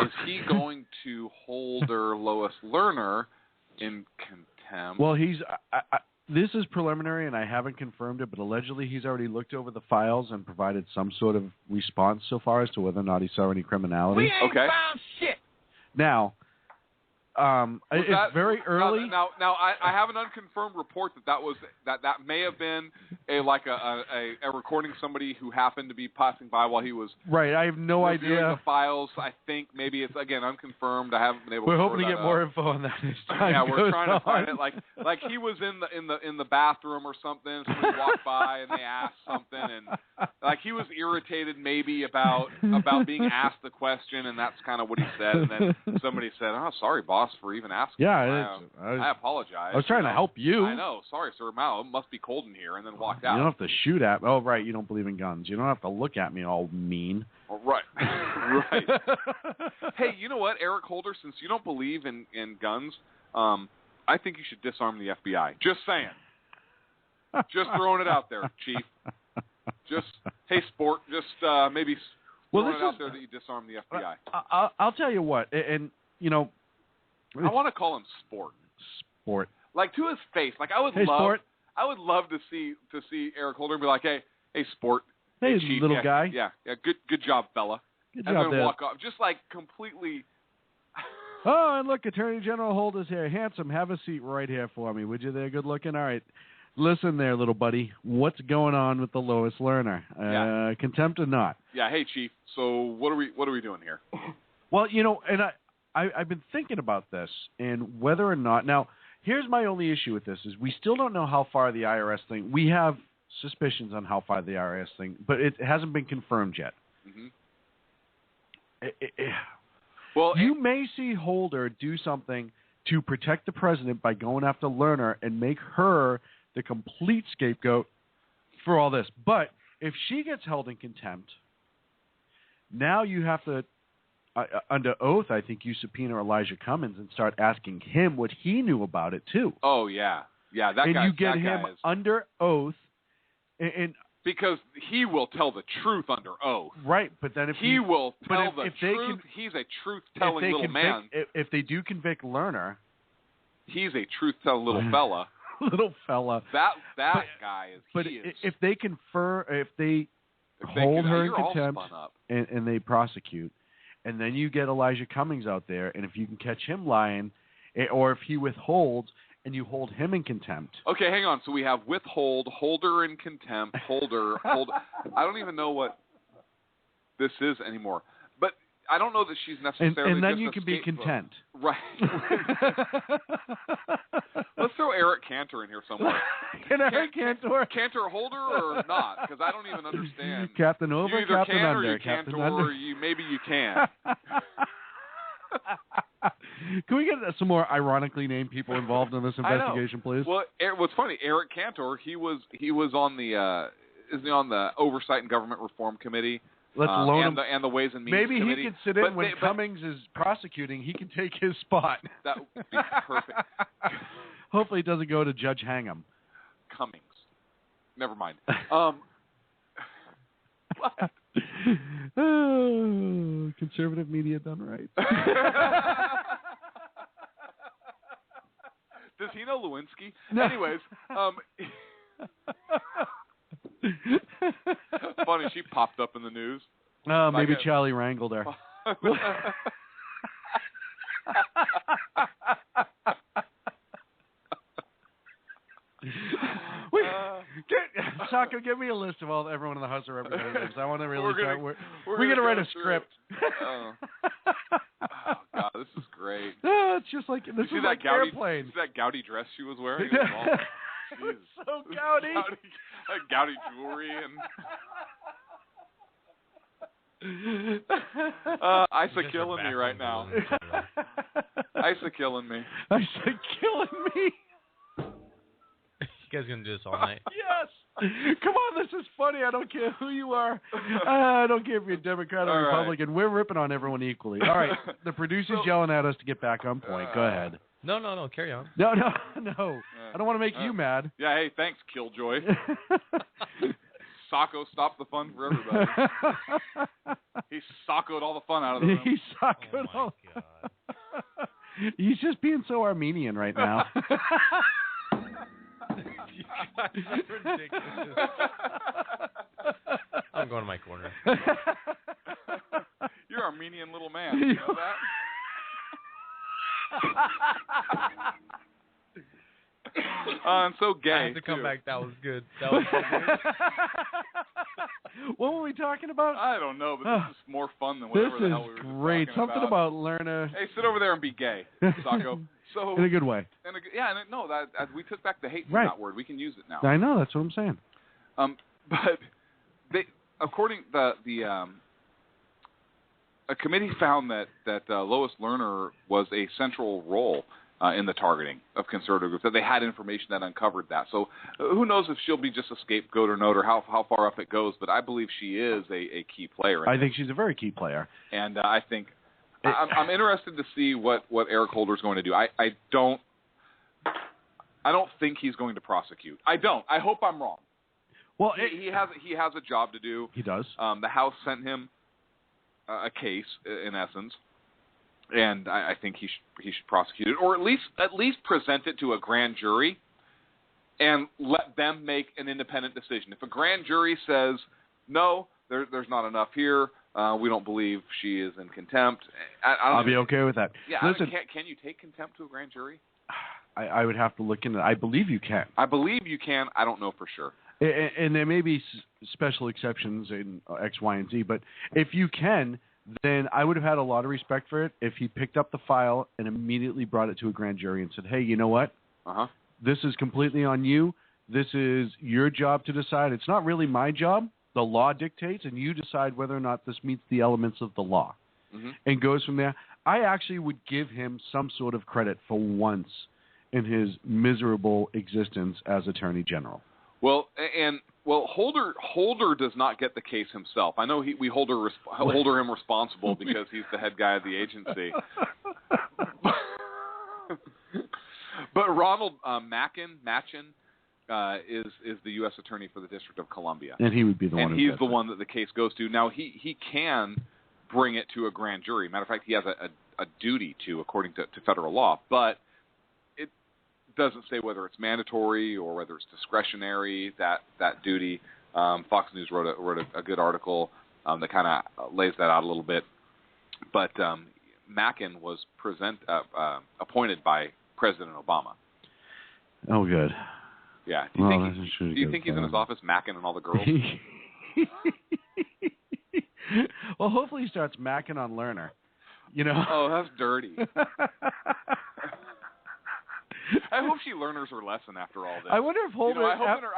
Is he going to hold Lois Lerner in contempt?
Well, this is preliminary, and I haven't confirmed it, but allegedly he's already looked over the files and provided some sort of response so far as to whether or not he saw any criminality.
We ain't found shit.
Now, it's very early.
Now, I have an unconfirmed report that may have been a recording of somebody who happened to be passing by while he was
right. I have no
reviewing
idea.
The files. I think maybe it's again unconfirmed. I haven't been able.
We're
to
hoping to get more info on that as time
Yeah, we're
goes
trying
on.
to find it. Like he was in the bathroom or something. Somebody walked by and they asked something, and like he was irritated maybe about being asked the question, and that's kind of what he said. And then somebody said, "Oh, sorry, boss, for even asking."
Yeah,
I apologize.
I was trying to help you.
I know. Sorry, sir. It must be cold in here, and then walked
You
out.
don't have to shoot at me. Oh, right. You don't believe in guns. You don't have to look at me all mean.
Oh, right. Right. Hey, you know what, Eric Holder? Since you don't believe in guns, I think you should disarm the FBI. Just saying. Just throwing it out there, Chief. Just, hey, sport. Just maybe throwing it out there that you disarm the FBI.
I'll tell you what, and you know,
I want to call him Sport.
Sport.
Like to his face. Like I would love to see Eric Holder and be like, hey, Sport.
Hey,
Chief.
little guy.
Yeah. Good job, fella.
Good
and
job,
then
Dad.
walk off, just like completely.
Oh, and look, Attorney General Holder's here. Handsome, have a seat right here for me, would you? There, good looking. All right. Listen there, little buddy. What's going on with the Lois Lerner? Contempt or not?
Yeah. Hey, Chief. So what are we doing here?
Well, you know, and I've been thinking about this and whether or not. Now, here's my only issue with this: is we still don't know how far the IRS thing. We have suspicions on how far the IRS thing, but it hasn't been confirmed yet.
Mm-hmm.
Well, you may see Holder do something to protect the president by going after Lerner and make her the complete scapegoat for all this. But if she gets held in contempt, now you have to, under oath, I think you subpoena Elijah Cummings and start asking him what he knew about it too.
Oh yeah, that
and
guy.
You get
that
him
guy is...
under oath, and
because he will tell the truth under oath.
Right, but then if
he will tell the
if
truth, he's a truth-telling little man.
If they do convict Lerner,
he's a truth-telling little fella.
Little fella.
That guy is.
But if they hold her in contempt and they prosecute, and then you get Elijah Cummings out there, and if you can catch him lying, or if he withholds and you hold him in contempt.
Okay, hang on. So we have withhold, Holder in contempt, Holder. I don't even know what this is anymore. But I don't know that she's necessarily.
And then
just
you can be content.
Right. Let's throw Eric Cantor in here somewhere.
Can Eric Cantor?
Cantor Holder or not? Because I don't even understand.
Captain over,
you either
Captain
can
under,
or you
Captain
can't,
under.
or maybe you can.
Can we get some more ironically named people involved in this investigation, please?
Well, what's funny, Eric Cantor, he was on the isn't he on the Oversight and Government Reform Committee?
Let's loan him.
And the Ways and Means
Maybe
Committee.
he could sit in when Cummings is prosecuting. He can take his spot.
That would be perfect.
Hopefully it doesn't go to Judge Hangam.
Cummings. Never mind.
Oh, conservative media done right.
Does he know Lewinsky?
No.
Anyways, Funny, she popped up in the news.
Maybe Charlie wrangled her. Sacco, give me a list of everyone in the House of Representatives. I want to really start. We're going to write a script.
Oh, God, this is great.
It's just like this is like Airplane.
See that gouty dress she was wearing?
It was so gouty.
Gouty jewelry and. Isa killing me right now. Isa killing me.
Isa killing me.
You guys gonna do this all night?
Yes. Come on, this is funny. I don't care who you are. I don't care if you're Democrat or Republican. Right. We're ripping on everyone equally. All right. The producer's yelling at us to get back on point. Go ahead.
No. Carry on.
No. I don't want to make you mad.
Yeah. Hey, thanks, Killjoy. Sacco stopped the fun for everybody. He saccoed all the fun out of the room.
He saccoed all. God. He's just being so Armenian right now.
That's ridiculous. I'm going to my corner.
You're an Armenian little man. You know that? And so gay.
I had to come back. That was good. That was so good.
What were we talking about?
I don't know, but this is more fun than whatever the hell we were just
great.
talking
Something about Lerner.
Hey, sit over there and be gay, Sacco. So
in a good way.
We took back the hate from that word. We can use it now.
I know. That's what I'm saying.
But according a committee found that Lois Lerner was a central role in the targeting of conservative groups. That they had information that uncovered that. So who knows if she'll be just a scapegoat or not, or how far up it goes. But I believe she is a key player.
I think she's a very key player.
And I think. I'm interested to see what Eric Holder's going to do. I don't think he's going to prosecute. I don't. I hope I'm wrong.
Well,
he has a job to do.
He does.
The House sent him a case in essence, and I think he should prosecute it, or at least present it to a grand jury, and let them make an independent decision. If a grand jury says no, there's not enough here. We don't believe she is in contempt.
I'll be okay with that.
Yeah,
listen,
can you take contempt to a grand jury?
I would have to look into it. I believe you can.
I believe you can. I don't know for sure.
And there may be special exceptions in X, Y, and Z, but if you can, then I would have had a lot of respect for it if he picked up the file and immediately brought it to a grand jury and said, hey, you know what? This is completely on you. This is your job to decide. It's not really my job. The law dictates, and you decide whether or not this meets the elements of the law. And goes from there. I actually would give him some sort of credit for once in his miserable existence as Attorney General.
Well, Holder does not get the case himself. I know we hold him responsible because he's the head guy of the agency. But Ronald Machin is the U.S. Attorney for the District of Columbia,
and he would be the one.
And he's the one that the case goes to. Now he can bring it to a grand jury. Matter of fact, he has a duty to, according to federal law, but it doesn't say whether it's mandatory or whether it's discretionary. That duty. Fox News wrote a good article that kind of lays that out a little bit. But Machin was appointed by President Obama.
Oh, good.
Yeah. Do you think he's in his office macking on all the girls?
Well, hopefully he starts macking on Lerner. You know.
Oh, that's dirty. I hope she learners her lesson after all this.
I wonder if Holder.
I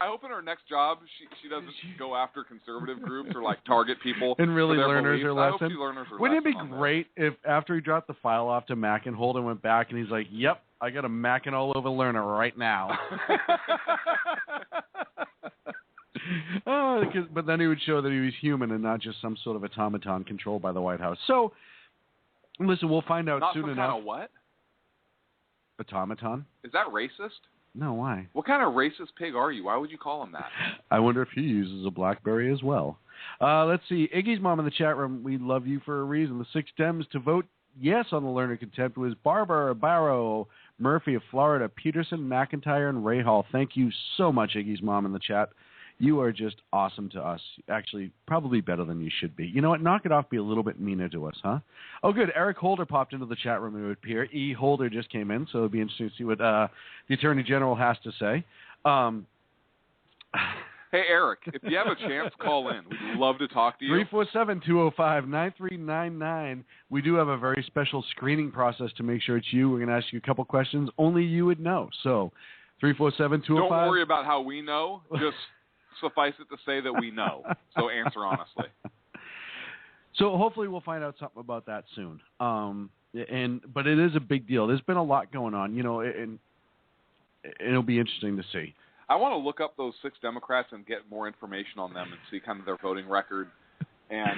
hope in her next job she doesn't go after conservative groups or like target people
and really learners her lesson.
I hope she learners her
Wouldn't
lesson
it be great if after he dropped the file off to Mac and Holder went back and he's like, "Yep, I got a Mackin all over Lerner right now." But then he would show that he was human and not just some sort of automaton controlled by the White House. So, listen, we'll find out soon enough.
Not some kind of what?
Automaton?
Is that racist?
No, why?
What kind of racist pig are you? Why would you call him that?
I wonder if he uses a BlackBerry as well. Let's see. Iggy's mom in the chat room. We love you for a reason. The 6 Dems to vote yes on the Lerner contempt was Barbara Barrow, Murphy of Florida, Peterson, McIntyre, and Ray Hall. Thank you so much, Iggy's mom in the chat. You are just awesome to us. Actually, probably better than you should be. You know what? Knock it off. Be a little bit meaner to us, huh? Oh, good. Eric Holder popped into the chat room. It would appear. E. Holder just came in, so it'll be interesting to see what the Attorney General has to say.
Hey, Eric, if you have a chance, call in. We'd love to talk to you.
347-205-9399. We do have a very special screening process to make sure it's you. We're going to ask you a couple questions only you would know. So, 347-205.
Don't worry about how we know. Just suffice it to say that we know. So answer honestly.
So hopefully we'll find out something about that soon. But it is a big deal. There's been a lot going on, and it'll be interesting to see.
I want to look up those 6 Democrats and get more information on them and see kind of their voting record. And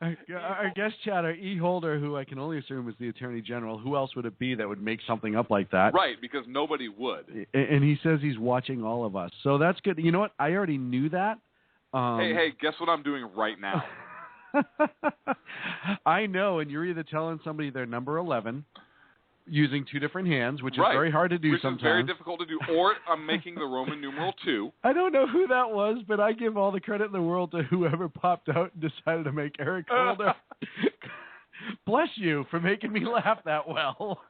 our guest chatter, E. Holder, who I can only assume is the Attorney General. Who else would it be that would make something up like that?
Right, because nobody would.
And he says he's watching all of us. So that's good. You know what? I already knew that.
Hey, guess what I'm doing right now?
I know, and you're either telling somebody they're number 11 using 2 different hands, which is
right.
very hard to do
which
sometimes.
Which is very difficult to do. Or I'm making the Roman numeral 2.
I don't know who that was, but I give all the credit in the world to whoever popped out and decided to make Eric Holder. Bless you for making me laugh that well.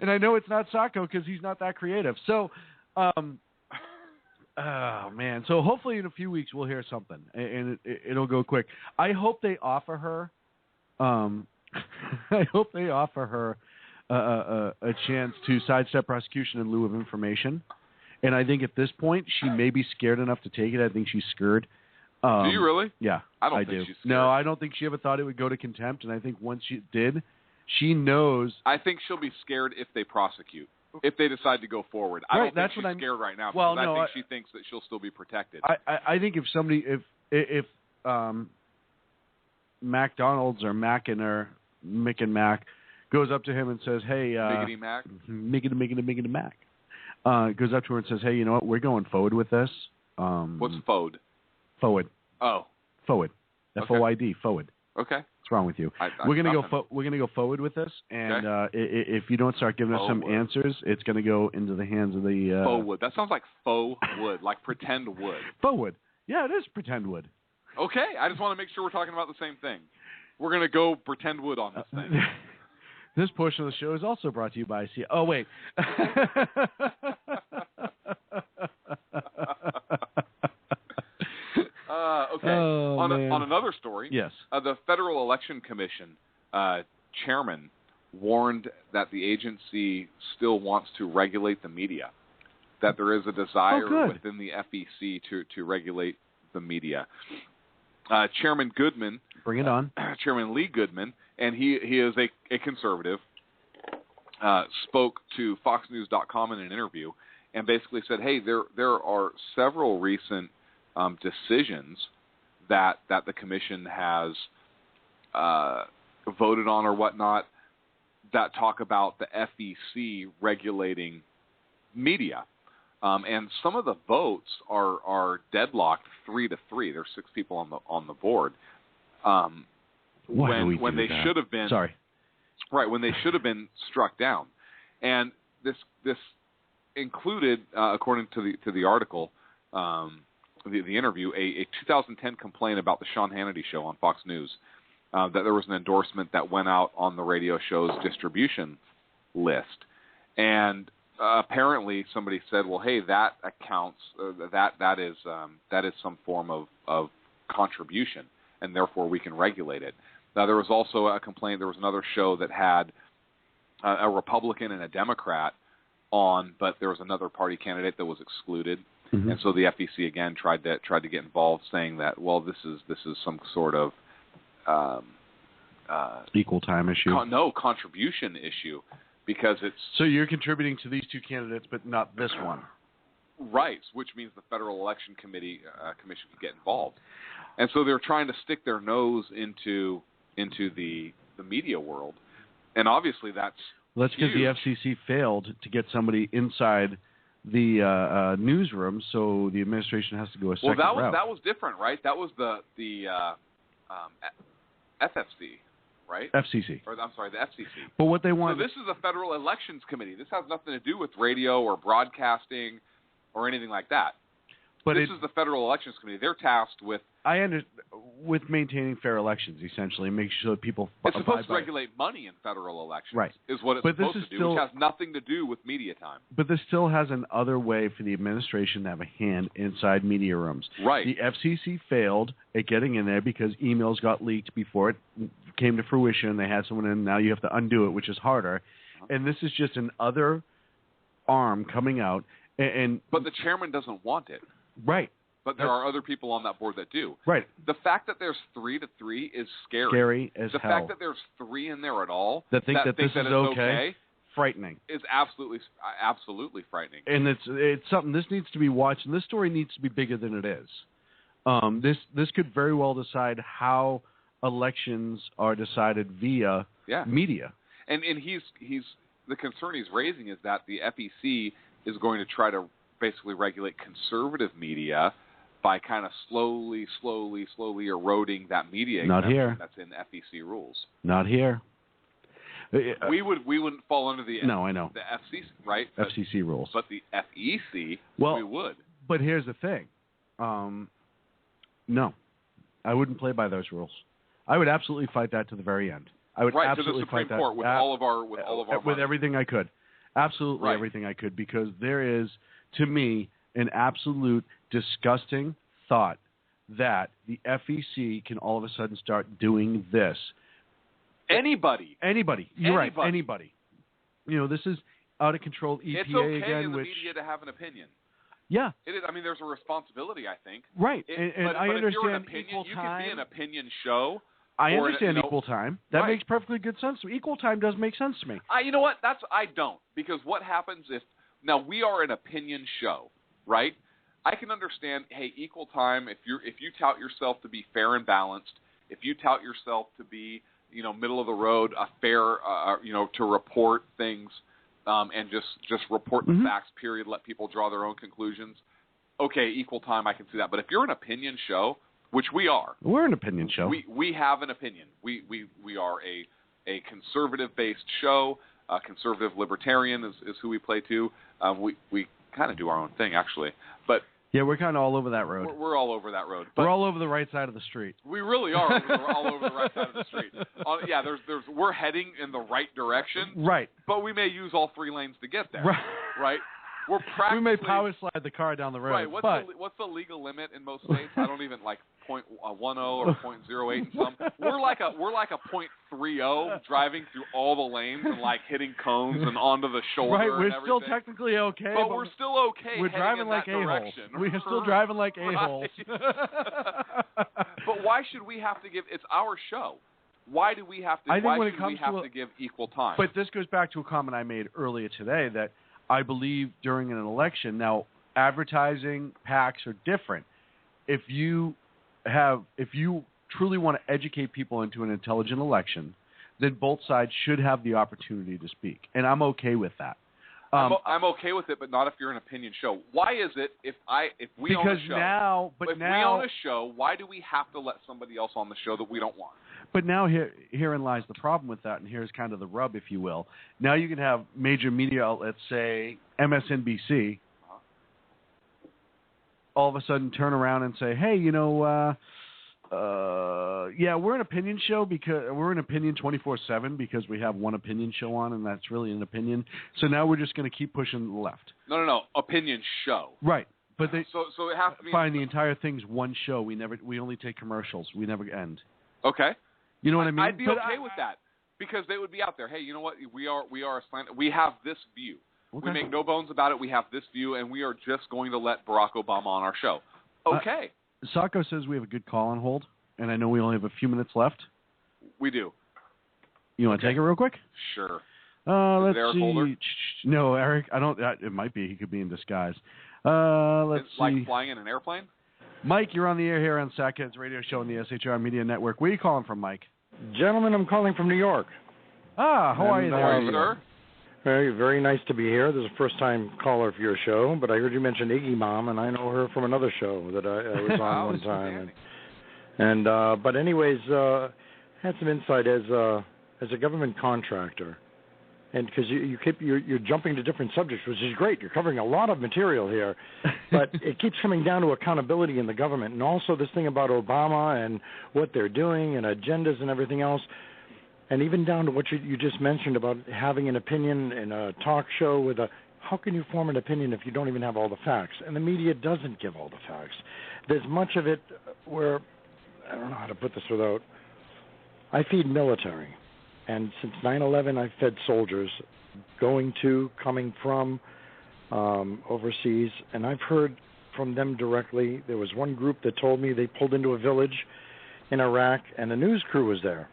And I know it's not Sacco because he's not that creative. So, oh, man. So hopefully in a few weeks we'll hear something, and it'll go quick. I hope they offer her I hope they offer her a chance to sidestep prosecution in lieu of information. And I think at this point she may be scared enough to take it. I think she's scared.
Do you really?
Yeah,
I don't think
do.
she's scared.
No, I don't think she ever thought it would go to contempt. And I think once she did, she knows.
I think she'll be scared if they prosecute. If they decide to go forward. I don't think she's scared right now.
Well,
because I think she thinks that she'll still be protected.
I think if somebody, if McDonald's or Mick and Mac goes up to him and says, "Hey,
Miggity Mac,
Miggity Mac," goes up to her and says, "Hey, you know what? We're going forward with this."
What's forward?
Forward.
Oh.
Forward. F-O-I-D. Forward.
Okay.
What's wrong with you? We're gonna go. We're gonna go forward with this, and if you don't start giving us some answers, it's gonna go into the hands of the.
Faux wood. That sounds like faux wood, like pretend wood.
Faux wood. Yeah, it is pretend wood.
Okay, I just want to make sure we're talking about the same thing. We're gonna go pretend wood on this thing.
This portion of the show is also brought to you by Oh wait.
Okay. On another story,
yes.
The Federal Election Commission chairman warned that the agency still wants to regulate the media, that there is a desire within the FEC to regulate the media. Chairman Goodman,
bring it on.
Chairman Lee Goodman, and he is a conservative, spoke to FoxNews.com in an interview and basically said, "Hey, there are several recent decisions that the commission has voted on or whatnot that talk about the FEC regulating media, and some of the votes are deadlocked 3-3. There's 6 people on the board when they should have been when they should have been struck down, and this included, according to the article. The interview, a 2010 complaint about the Sean Hannity show on Fox News, that there was an endorsement that went out on the radio show's distribution list, and apparently somebody said, "Well, hey, that accounts that is some form of contribution, and therefore we can regulate it." Now, there was also a complaint. There was another show that had a Republican and a Democrat on, but there was another party candidate that was excluded. Mm-hmm. And so the FEC again tried to get involved, saying that, well, this is some sort of
equal time issue.
Contribution issue, because it's
so you're contributing to these 2 candidates, but not this one,
right? Which means the Federal Election Commission could get involved, and so they're trying to stick their nose into the media world, and obviously that's
because the FCC failed to get somebody inside the newsroom, so the administration has to go a second route.
That was different, right? That was the FFC. right?
FCC.
Or I'm sorry, the FCC.
But what they want...
So this is a Federal Elections Committee. This has nothing to do with radio or broadcasting or anything like that.
But
this is the Federal Elections Committee. They're tasked with...
with maintaining fair elections, essentially, and making sure that people...
It's supposed to regulate money in federal elections,
right?
Is what it's supposed to do, which has nothing to do with media time.
But this still has another way for the administration to have a hand inside media rooms.
Right.
The FCC failed at getting in there because emails got leaked before it came to fruition. They had someone in. Now you have to undo it, which is harder. And this is just another arm coming out.
But the chairman doesn't want it.
Right.
But there are other people on that board that do.
Right.
The fact that there's 3-3 is scary.
Scary as
the
hell.
The fact that there's 3 in there at all
that think that this is
okay,
frightening.
Is absolutely frightening.
And it's something. This needs to be watched, and this story needs to be bigger than it is. This could very well decide how elections are decided via media.
And he's the concern he's raising is that the FEC is going to try to basically regulate conservative media by kind of slowly eroding that media exemption that's in FEC rules.
Not here.
We wouldn't fall under the
no, I know.
the FCC, right?
FCC rules.
But the FEC, we would.
But here's the thing. No, I wouldn't play by those rules. I would absolutely fight that to the very end. I would absolutely
to the Supreme
fight
Court
that
with all of our money.
everything I could. Absolutely everything I could, because there is, to me, an absolute disgusting thought that the FEC can all of a sudden start doing this.
Anybody.
You're right. Anybody. This is out of control. EPA
it's okay
again,
in the
which
media to have an opinion.
Yeah.
It is. I mean, there's a responsibility, I think.
Right.
But
I understand
if you're an opinion,
equal
you
time.
can be an opinion show.
I understand equal time. That
right.
makes perfectly good sense. Equal time does make sense to me.
You know what? I don't, because what happens if now we are an opinion show, right? I can understand. Hey, equal time. If you tout yourself to be fair and balanced, if you tout yourself to be middle of the road, a fair to report things and just report the facts. Period. Let people draw their own conclusions. Okay, equal time. I can see that. But if you're an opinion show, which we are. We're
an opinion show.
We have an opinion. We are a conservative-based show. Conservative libertarian is who we play to. We kind of do our own thing, actually. But
yeah, we're kind of all over that road.
We're all over that road.
We're all over the right side of the street.
We really are. We're all over the right side of the street. We're heading in the right direction.
Right.
But we may use all 3 lanes to get there. Right. We're
we may power slide the car down the road.
Right. What's the legal limit in most states? I don't even like 0.10 or 0.08 in some. We're like a 0.30 driving through all the lanes and like hitting cones and onto the shoulder.
Right. We're
and
still technically okay,
but we're still okay.
We're driving like
a-holes.
We are still driving like a-holes.
But why should we have to give? It's our show. Why do we have to?
I think
why
when
should
it comes
we have to give equal time?
But this goes back to a comment I made earlier today that I believe during an election, now advertising, PACs are different. If you truly want to educate people into an intelligent election, then both sides should have the opportunity to speak. And I'm okay with that.
I'm okay with it, but not if you're an opinion show. Why is it if we own a show? We own a show, why do we have to let somebody else on the show that we don't want?
But now herein lies the problem with that, and here's kind of the rub, if you will. Now you can have major media outlets, say MSNBC, all of a sudden turn around and say, hey, we're an opinion show because we're an opinion 24/7 because we have one opinion show on, and that's really an opinion. So now we're just going to keep pushing the left.
No, opinion show.
Right. But
so it has to be
fine. The entire thing's one show. We only take commercials. We never end.
Okay.
You know what I mean?
I'd be okay with that because they would be out there. Hey, you know what? We are a slant. We have this view.
Okay.
We make no bones about it. We have this view, and we are just going to let Barack Obama on our show. Okay.
Sacco says we have a good call on hold, and I know we only have a few minutes left.
We do.
You want to take it real quick?
Sure.
Let's
Eric
see.
Holder?
No, Eric. I don't. It might be. He could be in disguise. Let's see.
Like flying in an airplane?
Mike, you're on the air here on Sackhead's radio show on the SHR Media Network. Where are you calling from, Mike?
Gentlemen, I'm calling from New York.
How are you there?
How are you, sir?
Very, very nice to be here. This is a first-time caller for your show, but I heard you mention Iggy Mom, and I know her from another show that I was on one time. But anyways, had some insight as a government contractor, and because you're jumping to different subjects, which is great. You're covering a lot of material here, but it keeps coming down to accountability in the government, and also this thing about Obama and what they're doing and agendas and everything else, and even down to what you just mentioned about having an opinion in a talk show with a. How can you form an opinion if you don't even have all the facts? And the media doesn't give all the facts. There's much of it where, I don't know how to put this without, I feed military. And since 9/11, I've fed soldiers going to, coming from overseas. And I've heard from them directly. There was one group that told me they pulled into a village in Iraq, and a news crew was there.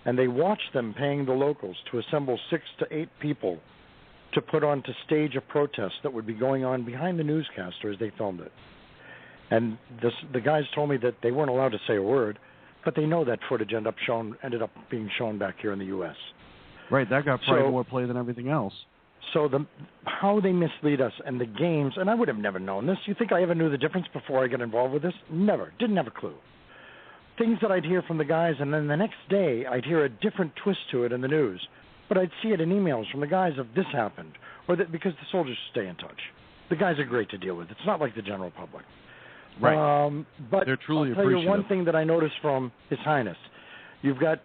And they watched them paying the locals to assemble 6 to 8 people to put on to stage a protest that would be going on behind the newscaster as they filmed it. And the guys told me that they weren't allowed to say a word, but they know that footage ended up being shown back here in the U.S.
Right, that got probably more play than everything else.
So how they mislead us and the games, and I would have never known this. You think I ever knew the difference before I got involved with this? Never. Didn't have a clue. Things that I'd hear from the guys, and then the next day I'd hear a different twist to it in the news. But I'd see it in emails from the guys of this happened, or that because the soldiers stay in touch. The guys are great to deal with. It's not like the general public.
Right.
But
they're truly
I'll tell you
appreciative.
one thing that I noticed from His Highness. You've got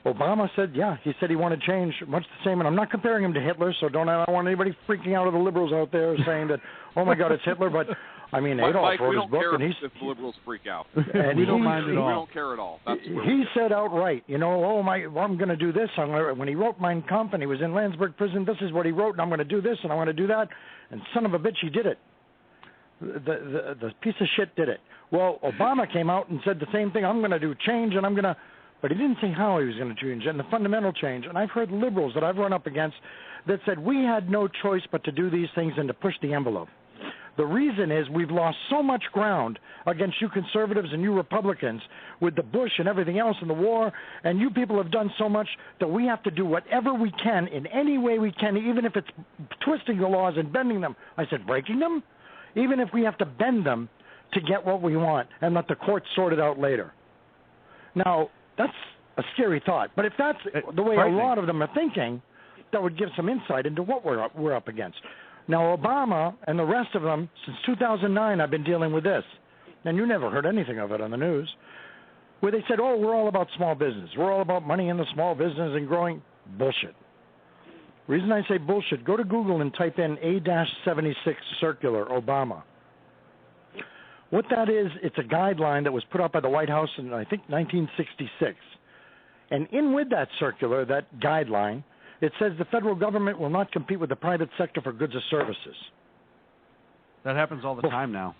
Obama said, he said he wanted change, much the same, and I'm not comparing him to Hitler, so I don't want anybody freaking out of the liberals out there saying that, oh my God, it's Hitler, but I mean, Adolf
Mike,
wrote
we
his
don't
book,
care
and
if the liberals freak out.
And
we don't mind at all.
We don't care at all. That's
he said outright, I'm going to do this. When he wrote Mein Kampf and he was in Landsberg prison, this is what he wrote, and I'm going to do this, and I want to do that. And son of a bitch, he did it. The piece of shit did it. Well, Obama came out and said the same thing. I'm going to do change, and but he didn't say how he was going to change, and the fundamental change. And I've heard liberals that I've run up against that said we had no choice but to do these things and to push the envelope. The reason is we've lost so much ground against you conservatives and you Republicans with the Bush and everything else in the war, and you people have done so much that we have to do whatever we can in any way we can, even if it's twisting the laws and bending them. I said, breaking them? Even if we have to bend them to get what we want and let the courts sort it out later. Now, that's a scary thought. But if that's the way a lot of them are thinking, that would give some insight into what we're up against. Now, Obama and the rest of them, since 2009, I've been dealing with this. And you never heard anything of it on the news, where they said, we're all about small business. We're all about money in the small business and growing. Bullshit. The reason I say bullshit, go to Google and type in A-76 Circular Obama. What that is, it's a guideline that was put out by the White House in, I think, 1966. And in with that circular, that guideline, it says the federal government will not compete with the private sector for goods or services.
That happens all the time now.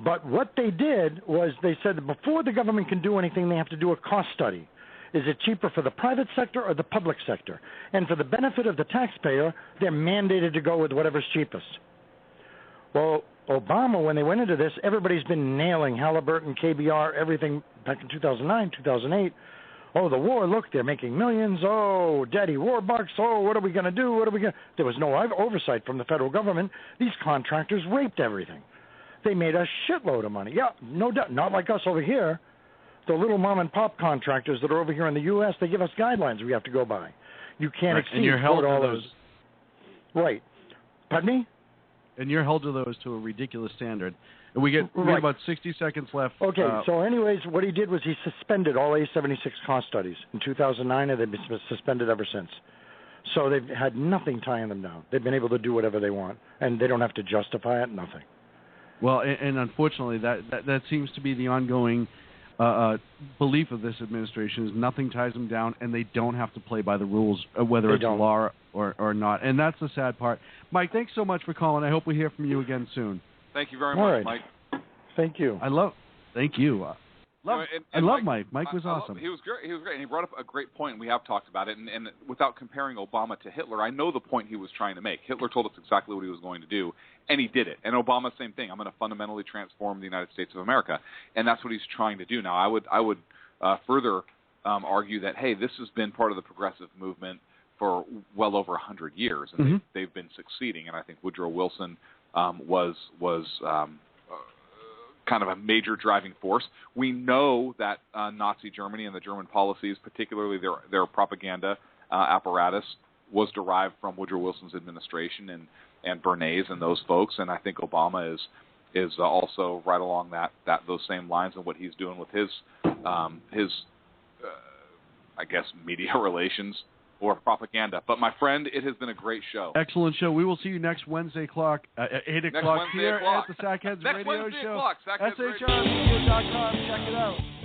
But what they did was they said that before the government can do anything, they have to do a cost study. Is it cheaper for the private sector or the public sector? And for the benefit of the taxpayer, they're mandated to go with whatever's cheapest. Well, Obama, when they went into this, everybody's been nailing Halliburton, KBR, everything back in 2009, 2008. Oh, the war, look, they're making millions. Oh, daddy war bucks. Oh, what are we going to do? There was no oversight from the federal government. These contractors raped everything. They made a shitload of money. Yeah, no doubt. Not like us over here. The little mom-and-pop contractors that are over here in the U.S., they give us guidelines we have to go by. You can't exceed
and you're held
all
to those.
Right. Pardon me?
And you're held to those to a ridiculous standard. And we have about 60 seconds left.
Okay, so anyways, what he did was he suspended all A-76 cost studies in 2009, and they've been suspended ever since. So they've had nothing tying them down. They've been able to do whatever they want, and they don't have to justify it, nothing.
Well, and unfortunately, that seems to be the ongoing belief of this administration is nothing ties them down, and they don't have to play by the rules, whether it's law or not. And that's the sad part. Mike, thanks so much for calling. I hope we hear from you again soon.
Thank you very much, Mike.
Thank you.
Thank you. I love Mike. Mike was awesome.
He was great. And he brought up a great point, and we have talked about it. And without comparing Obama to Hitler, I know the point he was trying to make. Hitler told us exactly what he was going to do, and he did it. And Obama, same thing. I'm going to fundamentally transform the United States of America, and that's what he's trying to do. Now, I would further argue that, hey, this has been part of the progressive movement for well over 100 years, and they've been succeeding. And I think Woodrow Wilson was kind of a major driving force. We know that Nazi Germany and the German policies, particularly their propaganda apparatus, was derived from Woodrow Wilson's administration and Bernays and those folks, and I think Obama is also right along those same lines and what he's doing with his I guess media relations or propaganda. But my friend, it has been a great show.
Excellent show. We will see you next Wednesday at 8 o'clock here at the Sackheads
Next
Radio
Wednesday
Show.
Sackheads Radio.
SHRmedia.com. Check it out.